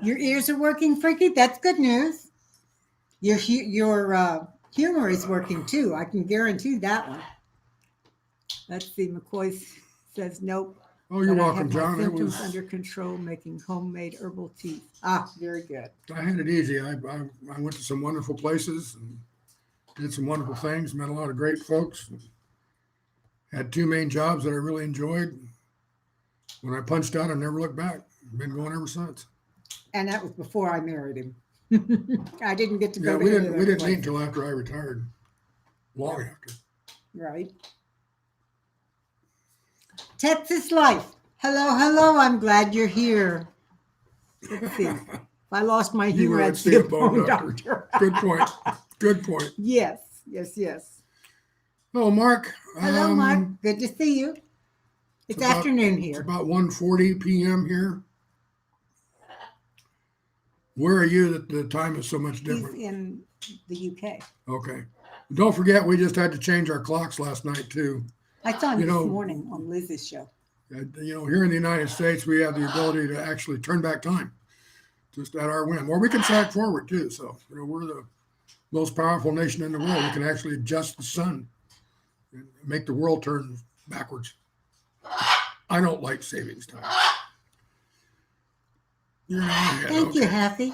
Your ears are working, Freaky? That's good news. Your humor is working too. I can guarantee that one. Let's see. McCoy says nope. Oh, you're But I welcome, have my John. It symptoms was, under control, making homemade herbal tea. Ah, very good. I had it easy. I went to some wonderful places and did some wonderful things, met a lot of great folks. Had two main jobs that I really enjoyed. When I punched out, I never looked back. Been going ever since. And that was before I married him. I didn't get to Yeah, go to we any didn't of we those didn't meet places. until after I retired. Long after. Right. Texas Life. Hello, hello. I'm glad you're here. Let's see. If I lost my You humor, were I'd at see a the bone bone doctor. doctor. Good point. Good point. Yes, yes, yes. Oh, Mark. Hello, Mark. Good to see you. It's about- afternoon It's here. about 1:40 p.m. here. Where are you that the time is so much He's different? in the UK. Okay. Don't forget, we just had to change our clocks last night, too. I saw him You this know- morning on Liz's show. Here in the United States, we have the ability to actually turn back time just at our whim. Or we can sag forward, too. So, we're the most powerful nation in the world. We can actually adjust the sun and make the world turn backwards. I don't like savings time. You're in my head, Thank you, okay. Happy.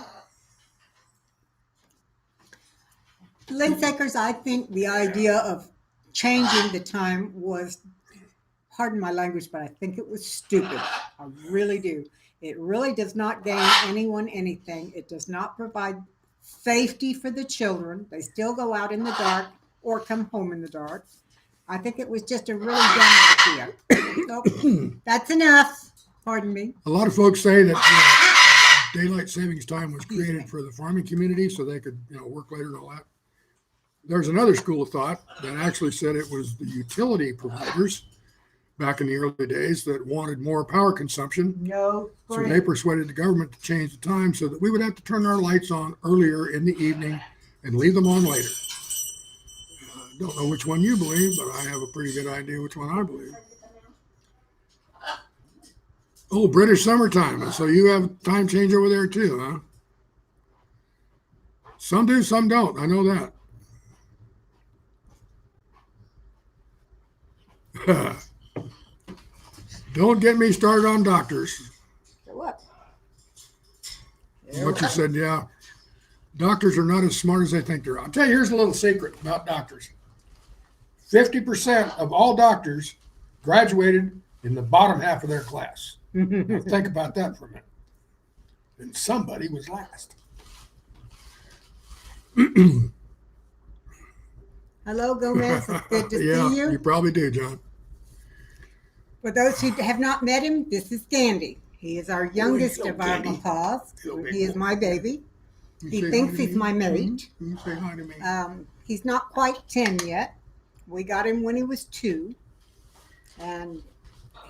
Linsakers, I think the idea of changing the time was, pardon my language, but I think it was stupid. I really do. It really does not gain anyone anything. It does not provide safety for the children. They still go out in the dark or come home in the dark. I think it was just a really dumb idea. So, that's enough. Pardon me. A lot of folks say that daylight savings time was created for the farming community so they could, work later and all that. There's another school of thought that actually said it was the utility providers back in the early days that wanted more power consumption. No. So they persuaded the government to change the time so that we would have to turn our lights on earlier in the evening and leave them on later. Don't know which one you believe, but I have a pretty good idea which one I believe. Oh, British summertime. So you have time change over there too, huh? Some do, some don't. I know that. Don't get me started on doctors. So what? What you said, yeah. Doctors are not as smart as they think they are. I'll tell you, here's a little secret about doctors. 50% of all doctors graduated in the bottom half of their class. Now think about that for a minute. And somebody was last. Hello, Gomez. It's good to Yeah, see you. you probably do, John. For those who have not met him, this is Gandy. He is our youngest hello, of our Gandy. macaws. Hello, big He is boy. my baby. You He say thinks hi to he's me? my mate. You say hi to me. He's not quite 10 yet. We got him when he was 2. And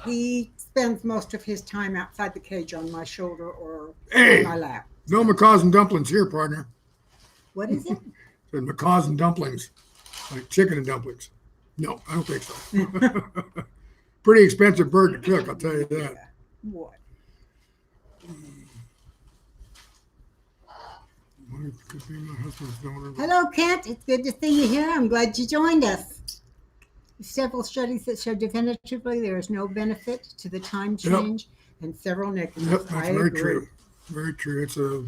he spends most of his time outside the cage on my shoulder or Hey! on my lap. No macaws and dumplings here, partner. What is it? Said macaws and dumplings, like chicken and dumplings. No, I don't think so. Pretty expensive bird to cook, I'll tell you that. What? Could be my husband's daughter. Hello, Kent. It's good to see you here. I'm glad you joined us. Several studies that show definitively there is no benefit to the time change and several negatives. Yep, that's I very agree. true. Very true.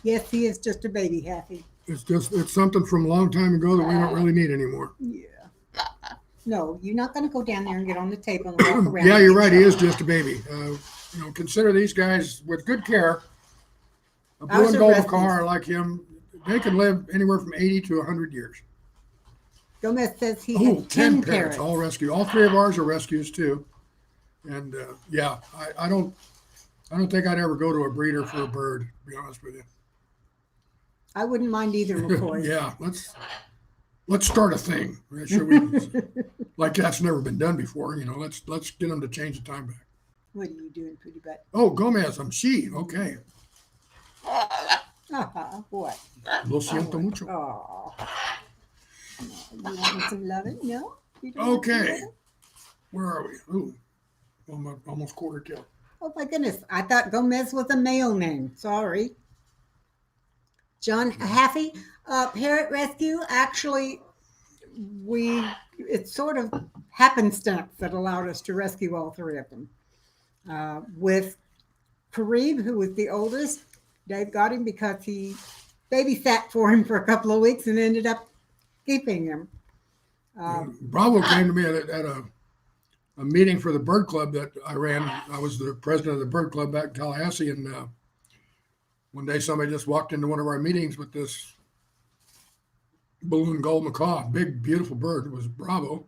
Yes, he is just a baby, Happy. It's something from a long time ago that we don't really need anymore. Yeah. No, you're not going to go down there and get on the table and walk around. Yeah, and you're get right. He shot. is just a baby. Consider these guys with good care. A blue Ours and are gold rescues. macaw like him, they can live anywhere from 80 to 100 years. Gomez says he Oh, had 10 10 parrots, parrots. all rescue. All 3 of ours are rescues too. And I don't think I'd ever go to a breeder for a bird, to be honest with you. I wouldn't mind either, McCoy. Yeah, let's start a thing. Should we? Like that's never been done before. Let's get them to change the time back. What are you doing, pretty butt? Oh, Gomez, I'm she. Okay. What? Lo siento mucho. Oh. You want some loving? No? You don't want some Okay. loving? Where are we? Ooh, almost quarter till. Oh my goodness. I thought Gomez was a male name. Sorry. John Haffey, Parrot Rescue. Actually, it sort of happenstance that allowed us to rescue all three of them. With Kareem, who was the oldest, Dave got him because he babysat for him for a couple of weeks and ended up keeping him. Bravo came to me at a meeting for the bird club that I ran. I was the president of the bird club back in Tallahassee, and one day somebody just walked into one of our meetings with this balloon gold macaw, big, beautiful bird. It was Bravo.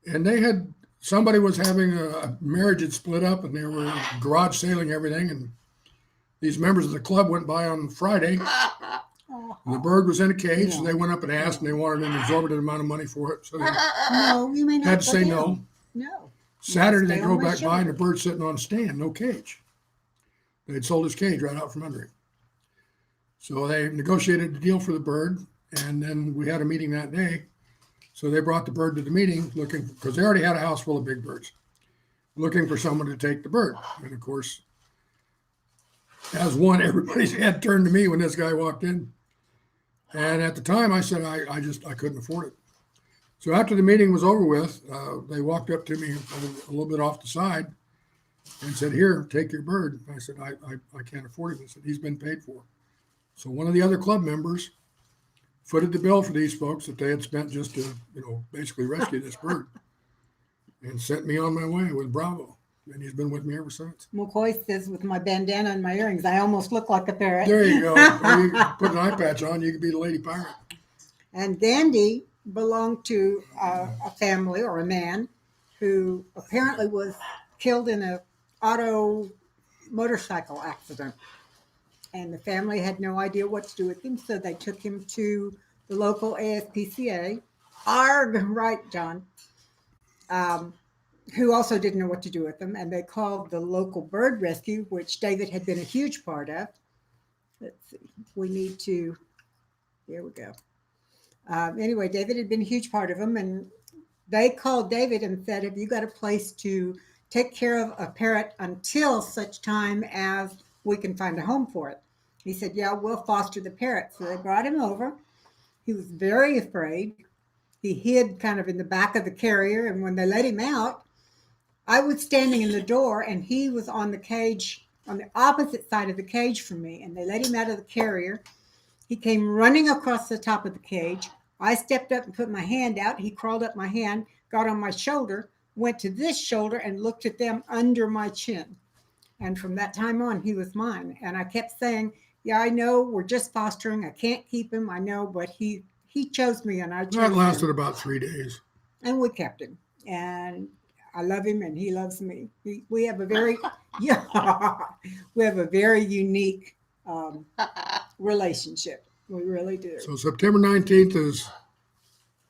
And somebody was having a marriage had split up, and they were garage sailing everything. And these members of the club went by on Friday. And the bird was in a cage, so they went up and asked, and they wanted an exorbitant amount of money for it. So they No, you may not had to go say down. no. No. Saturday, they Stay on drove my back by, and shoulder. the bird's sitting on a stand, no cage. They'd sold his cage right out from under him. So they negotiated the deal for the bird, and then we had a meeting that day. So they brought the bird to the meeting looking, because they already had a house full of big birds, looking for someone to take the bird. And of course, as one, everybody's head turned to me when this guy walked in. And at the time I said, I couldn't afford it. So after the meeting was over with, they walked up to me a little bit off the side and said, "Here, take your bird." I said, I can't afford it. They said, "He's been paid for." So one of the other club members footed the bill for these folks that they had spent just to, basically rescue this bird, and sent me on my way with Bravo. And he's been with me ever since. McCoy says with my bandana and my earrings, I almost look like a parrot. There you go. Or you can put an eye patch on, you can be the lady pirate. And Dandy belonged to a family or a man who apparently was killed in an auto motorcycle accident. And the family had no idea what to do with him, so they took him to the local ASPCA. Arg, right, John. Who also didn't know what to do with them. And they called the local bird rescue, which David had been a huge part of. Let's see. Here we go. Anyway, David had been a huge part of them. And they called David and said, "Have you got a place to take care of a parrot until such time as we can find a home for it?" He said, "Yeah, we'll foster the parrot." So they brought him over. He was very afraid. He hid kind of in the back of the carrier. And when they let him out, I was standing in the door and he was on the cage, on the opposite side of the cage from me. And they let him out of the carrier. He came running across the top of the cage. I stepped up and put my hand out. He crawled up my hand, got on my shoulder, went to this shoulder and looked at them under my chin. And from that time on, he was mine. And I kept saying, "Yeah, I know we're just fostering. I can't keep him. I know, but he chose me and I chose That lasted him." about 3 days. And we kept him. And I love him and he loves me. We have a very, we have a very unique relationship. We really do. So September 19th is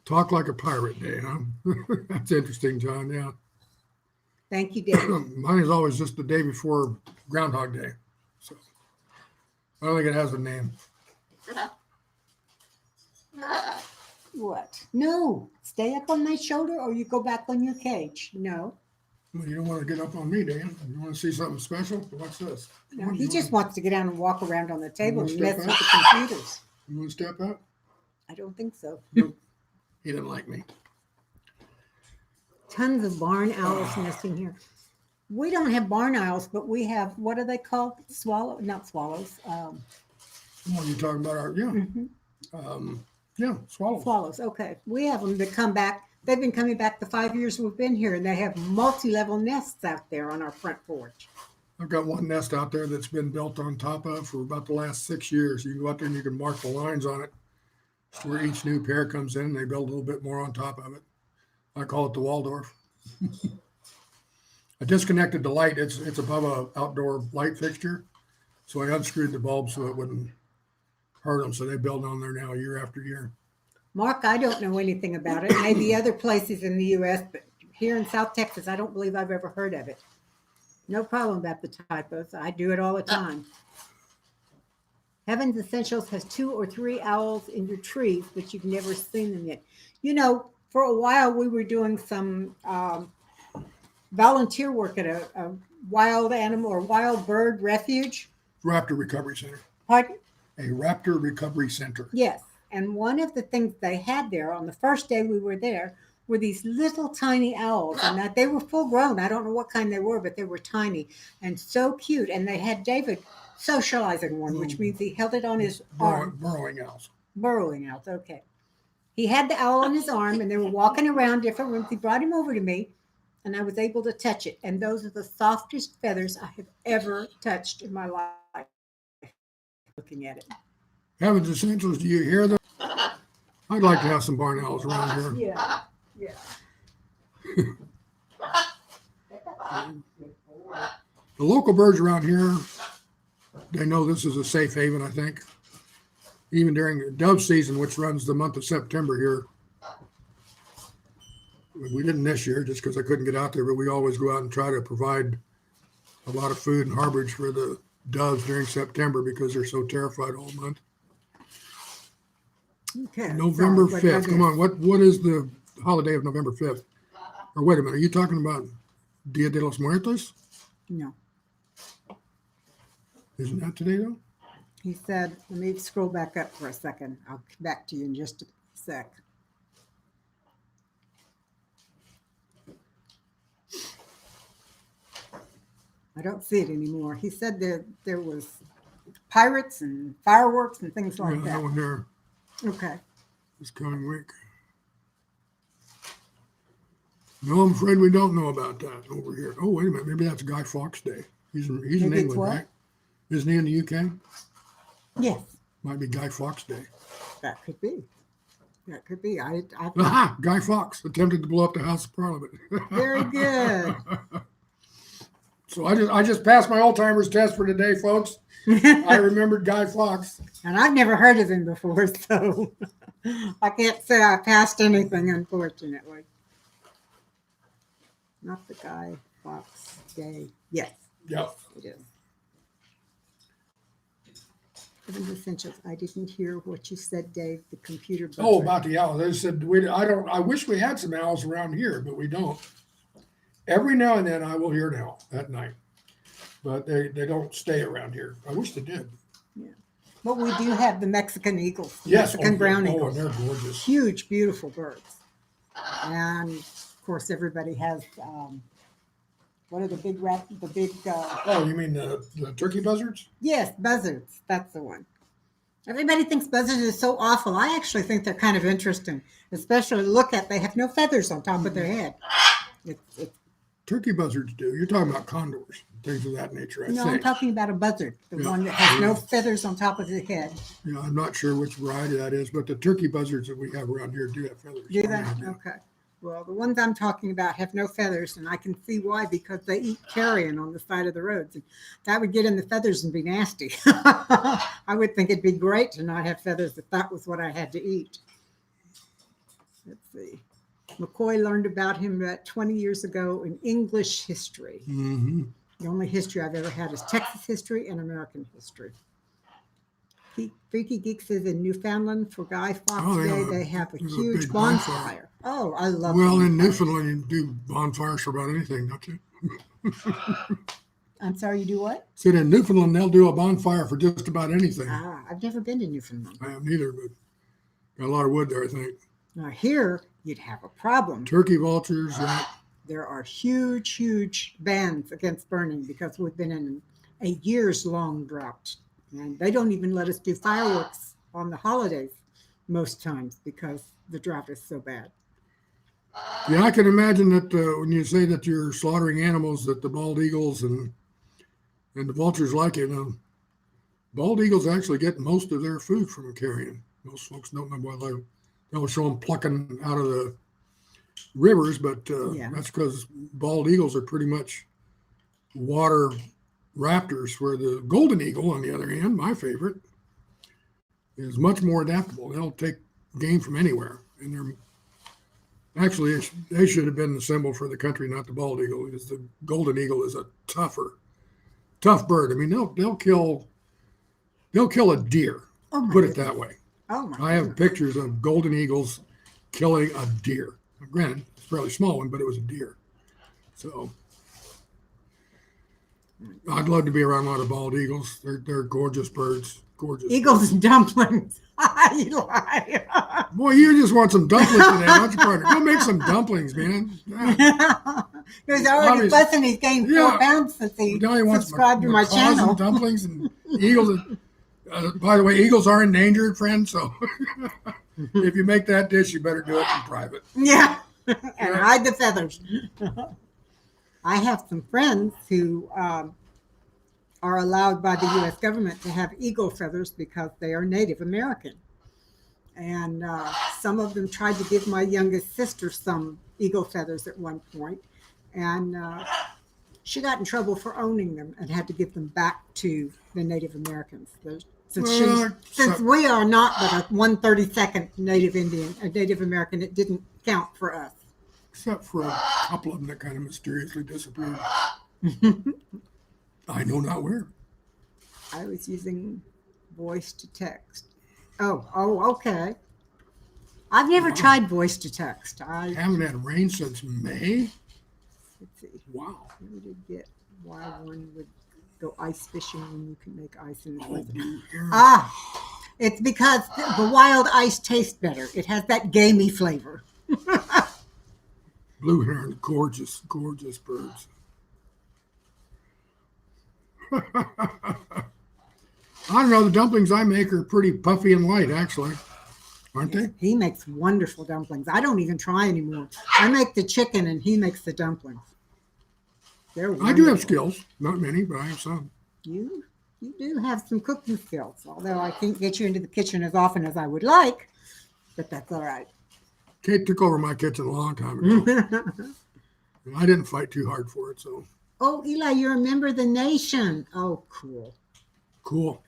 Talk Like a Pirate Day, huh? That's interesting, John. Yeah. Thank you, David. Mine is always just the day before Groundhog Day. So I don't think it has a name. What? No. Stay up on my shoulder or you go back on your cage. No. Well, you don't want to get up on me, Dan. You want to see something special? What's this? No, he just wants to get down and walk around on the table and step mess with out? the computers. You want to step out? I don't think so. Nope. He didn't like me. Tons of barn owls nesting here. We don't have barn owls, but we have, what are they called? Not swallows. Well, you're talking about our, yeah. Swallows. Swallows. Okay. We have them that come back. They've been coming back the 5 years we've been here, and they have multi-level nests out there on our front porch. I've got one nest out there that's been built on top of for about the last 6 years. You can go out there and you can mark the lines on it where each new pair comes in. They build a little bit more on top of it. I call it the Waldorf. I disconnected the light. It's above an outdoor light fixture. So I unscrewed the bulb so it wouldn't hurt them. So they build on there now year after year. Mark, I don't know anything about it. Maybe other places in the U.S., but here in South Texas, I don't believe I've ever heard of it. No problem about the typos. I do it all the time. Heaven's Essentials has 2 or 3 owls in your trees, but you've never seen them yet. You know, for a while we were doing some volunteer work at a wild animal or wild bird refuge. Raptor Recovery Center. Pardon? A Raptor Recovery Center. Yes. And one of the things they had there on the first day we were there were these little tiny owls, and that they were full grown. I don't know what kind they were, but they were tiny and so cute. And they had David socializing one, which means he held it on his arm. Burrowing owls. Burrowing owls, okay. He had the owl on his arm, and they were walking around different rooms. He brought him over to me, and I was able to touch it. And those are the softest feathers I have ever touched in my life. Looking at it. Heavens Essentials, do you hear them? I'd like to have some barn owls around here. Yeah. The local birds around here, they know this is a safe haven, I think. Even during dove season, which runs the month of September here. We didn't this year just because I couldn't get out there, but we always go out and try to provide a lot of food and harborage for the doves during September because they're so terrified all month. Okay. November Sorry, 5th. Come on, what is the holiday of November 5th? Or wait a minute, are you talking about Dia de los Muertos? No. Isn't that today though? He said, let me scroll back up for a second. I'll come back to you in just a sec. I don't see it anymore. He said there was pirates and fireworks and things like Yeah, that. that one there Okay. this coming week. No, I'm afraid we don't know about that over here. Oh, wait a minute. Maybe that's Guy Fawkes Day. He's in Maybe it's England, what? right? Isn't he in the UK? Yes, Might be Guy Fawkes Day. that could be. That could be. I Aha! Guy Fawkes attempted to blow up the House of Parliament. very good. So I just passed my Alzheimer's test for today, folks. I remembered Guy Fawkes. And I've never heard of him before, so I can't say I passed anything, unfortunately. Not the Guy Fawkes Day. Yes, Yep. it is. Heaven's Essentials. I didn't hear what you said, Dave. The computer. Oh, buzzer. about the owls. They said I wish we had some owls around here, but we don't. Every now and then I will hear an owl at night. But they don't stay around here. I wish they did. But we do have the Mexican eagles, the Yes. Mexican brown and eagles. they're gorgeous. Huge, beautiful birds. And of course, everybody has. What are the big Oh, you mean the turkey buzzards? Yes, buzzards. That's the one. Everybody thinks buzzards are so awful. I actually think they're kind of interesting, especially look at they have no feathers on top of their head. It's Turkey buzzards do. You're talking about condors, things of that nature, I no, I'm think. talking about a buzzard, the Yeah. one that has no feathers on top of the head. Yeah, I'm not sure which variety that is, but the turkey buzzards that we have around here do have feathers. Do they? Okay. Well, the ones I'm talking about have no feathers, and I can see why, because they eat carrion on the side of the roads. And that would get in the feathers and be nasty. I would think it'd be great to not have feathers if that was what I had to eat. Let's see. McCoy learned about him about 20 years ago in English history. Mm-hmm. The only history I've ever had is Texas history and American history. Freaky Geek says in Newfoundland for Guy Fawkes Day, they have a there's a huge big bonfire. bonfire. Oh, I love Well, in bonfires. Newfoundland, you do bonfires for about anything, don't you? I'm sorry, you do what? Said in Newfoundland, they'll do a bonfire for just about anything. Ah, I've never been to Newfoundland. I haven't either, but got a lot of wood there, I think. Now here, you'd have a problem. Turkey vultures, yeah. There are huge, huge bans against burning because we've been in a years-long drought. And they don't even let us do fireworks on the holidays most times because the drought is so bad. Yeah, I can imagine that when you say that you're slaughtering animals, that the bald eagles and the vultures like it. Bald eagles actually get most of their food from carrion. Most folks don't know why they'll show them plucking out of the rivers, but Yeah. that's because bald eagles are pretty much water raptors, where the golden eagle, on the other hand, my favorite, is much more adaptable. They'll take game from anywhere, and they're actually they should have been the symbol for the country, not the bald eagle, because the golden eagle is a tough bird. I mean, they'll kill a deer. Oh my Put it goodness. that way. Oh my I have goodness. pictures of golden eagles killing a deer. Granted, it's a fairly small one, but it was a deer. So I'd love to be around a lot of bald eagles. They're gorgeous birds. gorgeous. Eagles and dumplings. You lie. Boy, you just want some dumplings today, don't you, partner? Go make some dumplings, man. Yeah. He was already Obviously. fussing. He's gained 4 Yeah. pounds since he Now he wants subscribed to my macaws and channel. dumplings and eagles. By the way, eagles are endangered, friends. So if you make that dish, you better do it in private. Yeah, and Yeah. hide the feathers. I have some friends who are allowed by the U.S. government to have eagle feathers because they are Native American. And some of them tried to give my youngest sister some eagle feathers at one point, and she got in trouble for owning them and had to give them back to the Native Americans. Since we are not but a 1/32nd Native American, it didn't count for us. Except for a couple of them that kind of mysteriously disappeared. I know not where. I was using voice to text. Oh, okay. I've never tried voice to text. Haven't had rain since May. Let's see. Wow. We did get why one would go ice fishing when you can make ice in the Oh, weather. blue heron. It's because the wild ice tastes better. It has that gamey flavor. Blue heron, gorgeous, gorgeous birds. I don't know. The dumplings I make are pretty puffy and light, actually, aren't they? He makes wonderful dumplings. I don't even try anymore. I make the chicken and he makes the dumplings. They're I do have wonderful. skills, not many, but I have some. You do have some cooking skills, although I can't get you into the kitchen as often as I would like, but that's all right. Kate took over my kitchen a long time ago, and I didn't fight too hard for it. So Oh, Eli, you're a member of the nation. Oh, cool. cool.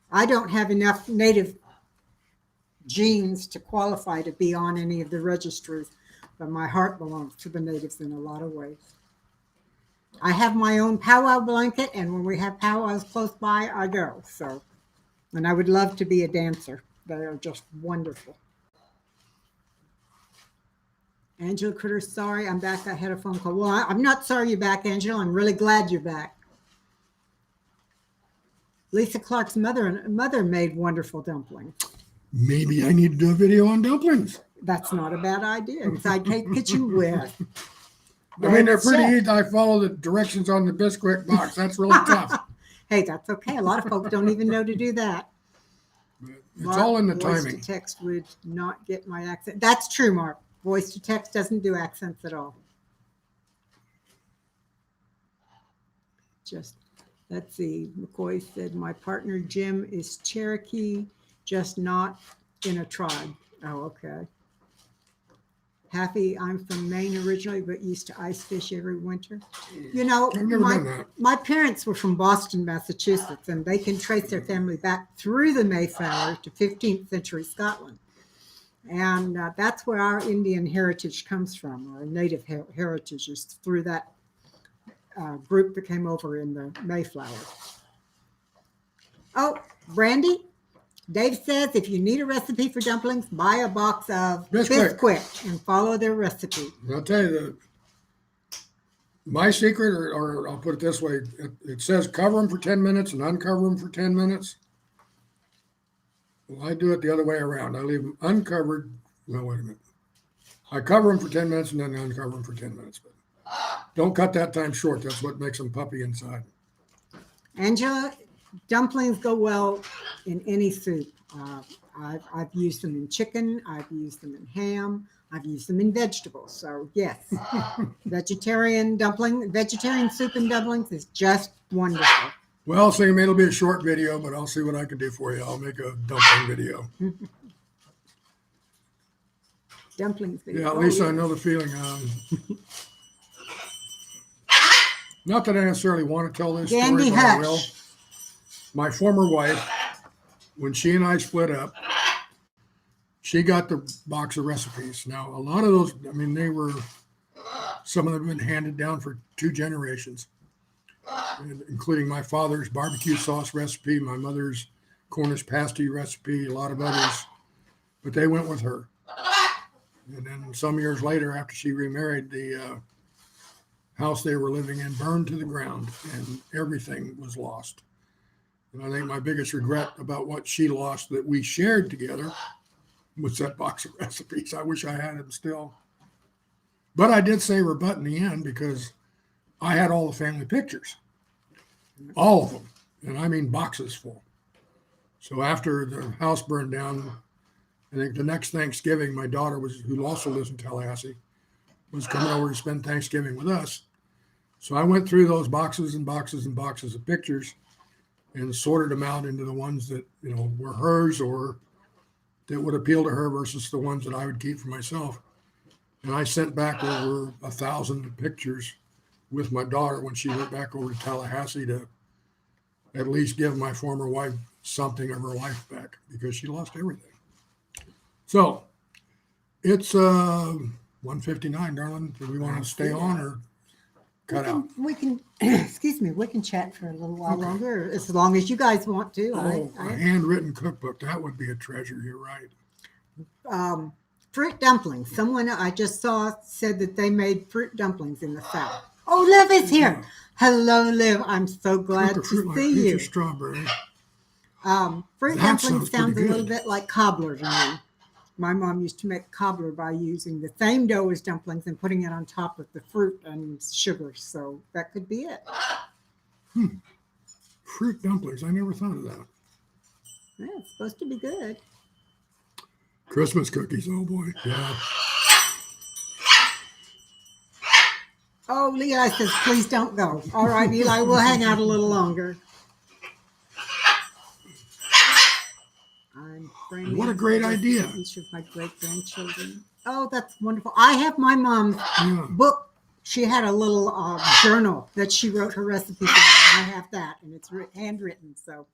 I don't have enough native genes to qualify to be on any of the registries, but my heart belongs to the natives in a lot of ways. I have my own powwow blanket, and when we have powwows close by, I go. So, and I would love to be a dancer. They are just wonderful. Angela Critter, sorry, I'm back. I had a phone call. Well, I'm not sorry you're back, Angela. I'm really glad you're back. Lisa Clark's mother made wonderful dumplings. Maybe I need to do a video on dumplings. That's not a bad idea. Inside Kate Kitchen with. I mean, they're pretty Chef. easy. I follow the directions on the Bisquick box. That's really tough. Hey, that's okay. A lot of folks don't even know to do that. But it's all in the Voice timing. to text would not get my accent. That's true, Mark. Voice to text doesn't do accents at all. Just, let's see. McCoy said, my partner Jim is Cherokee, just not in a tribe. Oh, okay. Happy, I'm from Maine originally, but used to ice fish every winter. You know, I've never done that. my parents were from Boston, Massachusetts, and they can trace their family back through the Mayflower to 15th century Scotland. And that's where our Indian heritage comes from, our native heritage is through that group that came over in the Mayflower. Oh, Brandy, Dave says if you need a recipe for dumplings, buy a box of Bisquick. Bisquick and follow their recipe. I'll tell you my secret, or I'll put it this way: it says cover them for 10 minutes and uncover them for 10 minutes. Well, I do it the other way around. I leave them uncovered. No, wait a minute. I cover them for 10 minutes and then uncover them for 10 minutes. But don't cut that time short. That's what makes them puppy inside. Angela, dumplings go well in any soup. I've used them in chicken. I've used them in ham. I've used them in vegetables. So yes, vegetarian soup and dumplings is just wonderful. Well, Sam, it'll be a short video, but I'll see what I can do for you. I'll make a dumpling video. Dumplings. Yeah, at least I know the feeling. Not that I necessarily want to tell this Dandy story, but I will. Hutch. My former wife, when she and I split up, she got the box of recipes. Now, a lot of those, I mean, some of them have been handed down for 2 generations, including my father's barbecue sauce recipe, my mother's Cornish pasty recipe, a lot of others, but they went with her. And then some years later, after she remarried, the house they were living in burned to the ground and everything was lost. And I think my biggest regret about what she lost that we shared together was that box of recipes. I wish I had them still. But I did save her butt in the end because I had all the family pictures, all of them. And I mean boxes full. So after the house burned down, I think the next Thanksgiving, my daughter who also lives in Tallahassee, was coming over to spend Thanksgiving with us. So I went through those boxes and boxes and boxes of pictures and sorted them out into the ones that, were hers or that would appeal to her versus the ones that I would keep for myself. And I sent back over 1,000 pictures with my daughter when she went back over to Tallahassee to at least give my former wife something of her life back because she lost everything. So it's 1:59, darling. Do we want to stay on or cut out? We can, excuse me, we can chat for a little while longer, as long as you guys want to. Oh, a handwritten cookbook. That would be a treasure. You're right. Fruit dumplings. Someone I just saw said that they made fruit dumplings in the South. Oh, Liv is here. Hello, Liv. I'm so glad to see you. Strawberry. Fruit dumplings sounds a little bit like cobbler to me. My mom used to make cobbler by using the same dough as dumplings and putting it on top of the fruit and sugar. So that could be it. Fruit dumplings. I never thought of that. Yeah, it's supposed to be good. Christmas cookies. Oh, boy. Yeah. Oh, Levi says, please don't go. All right, Eli, we'll hang out a little longer. I'm praying. What a great idea. Each of my great-grandchildren. Oh, that's wonderful. I have my mom's book. She had a little journal that she wrote her recipes in. I have that, and it's handwritten. So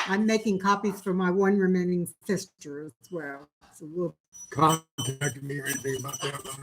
I'm making copies for my one remaining sister as well. So we'll Contact me or anything about that.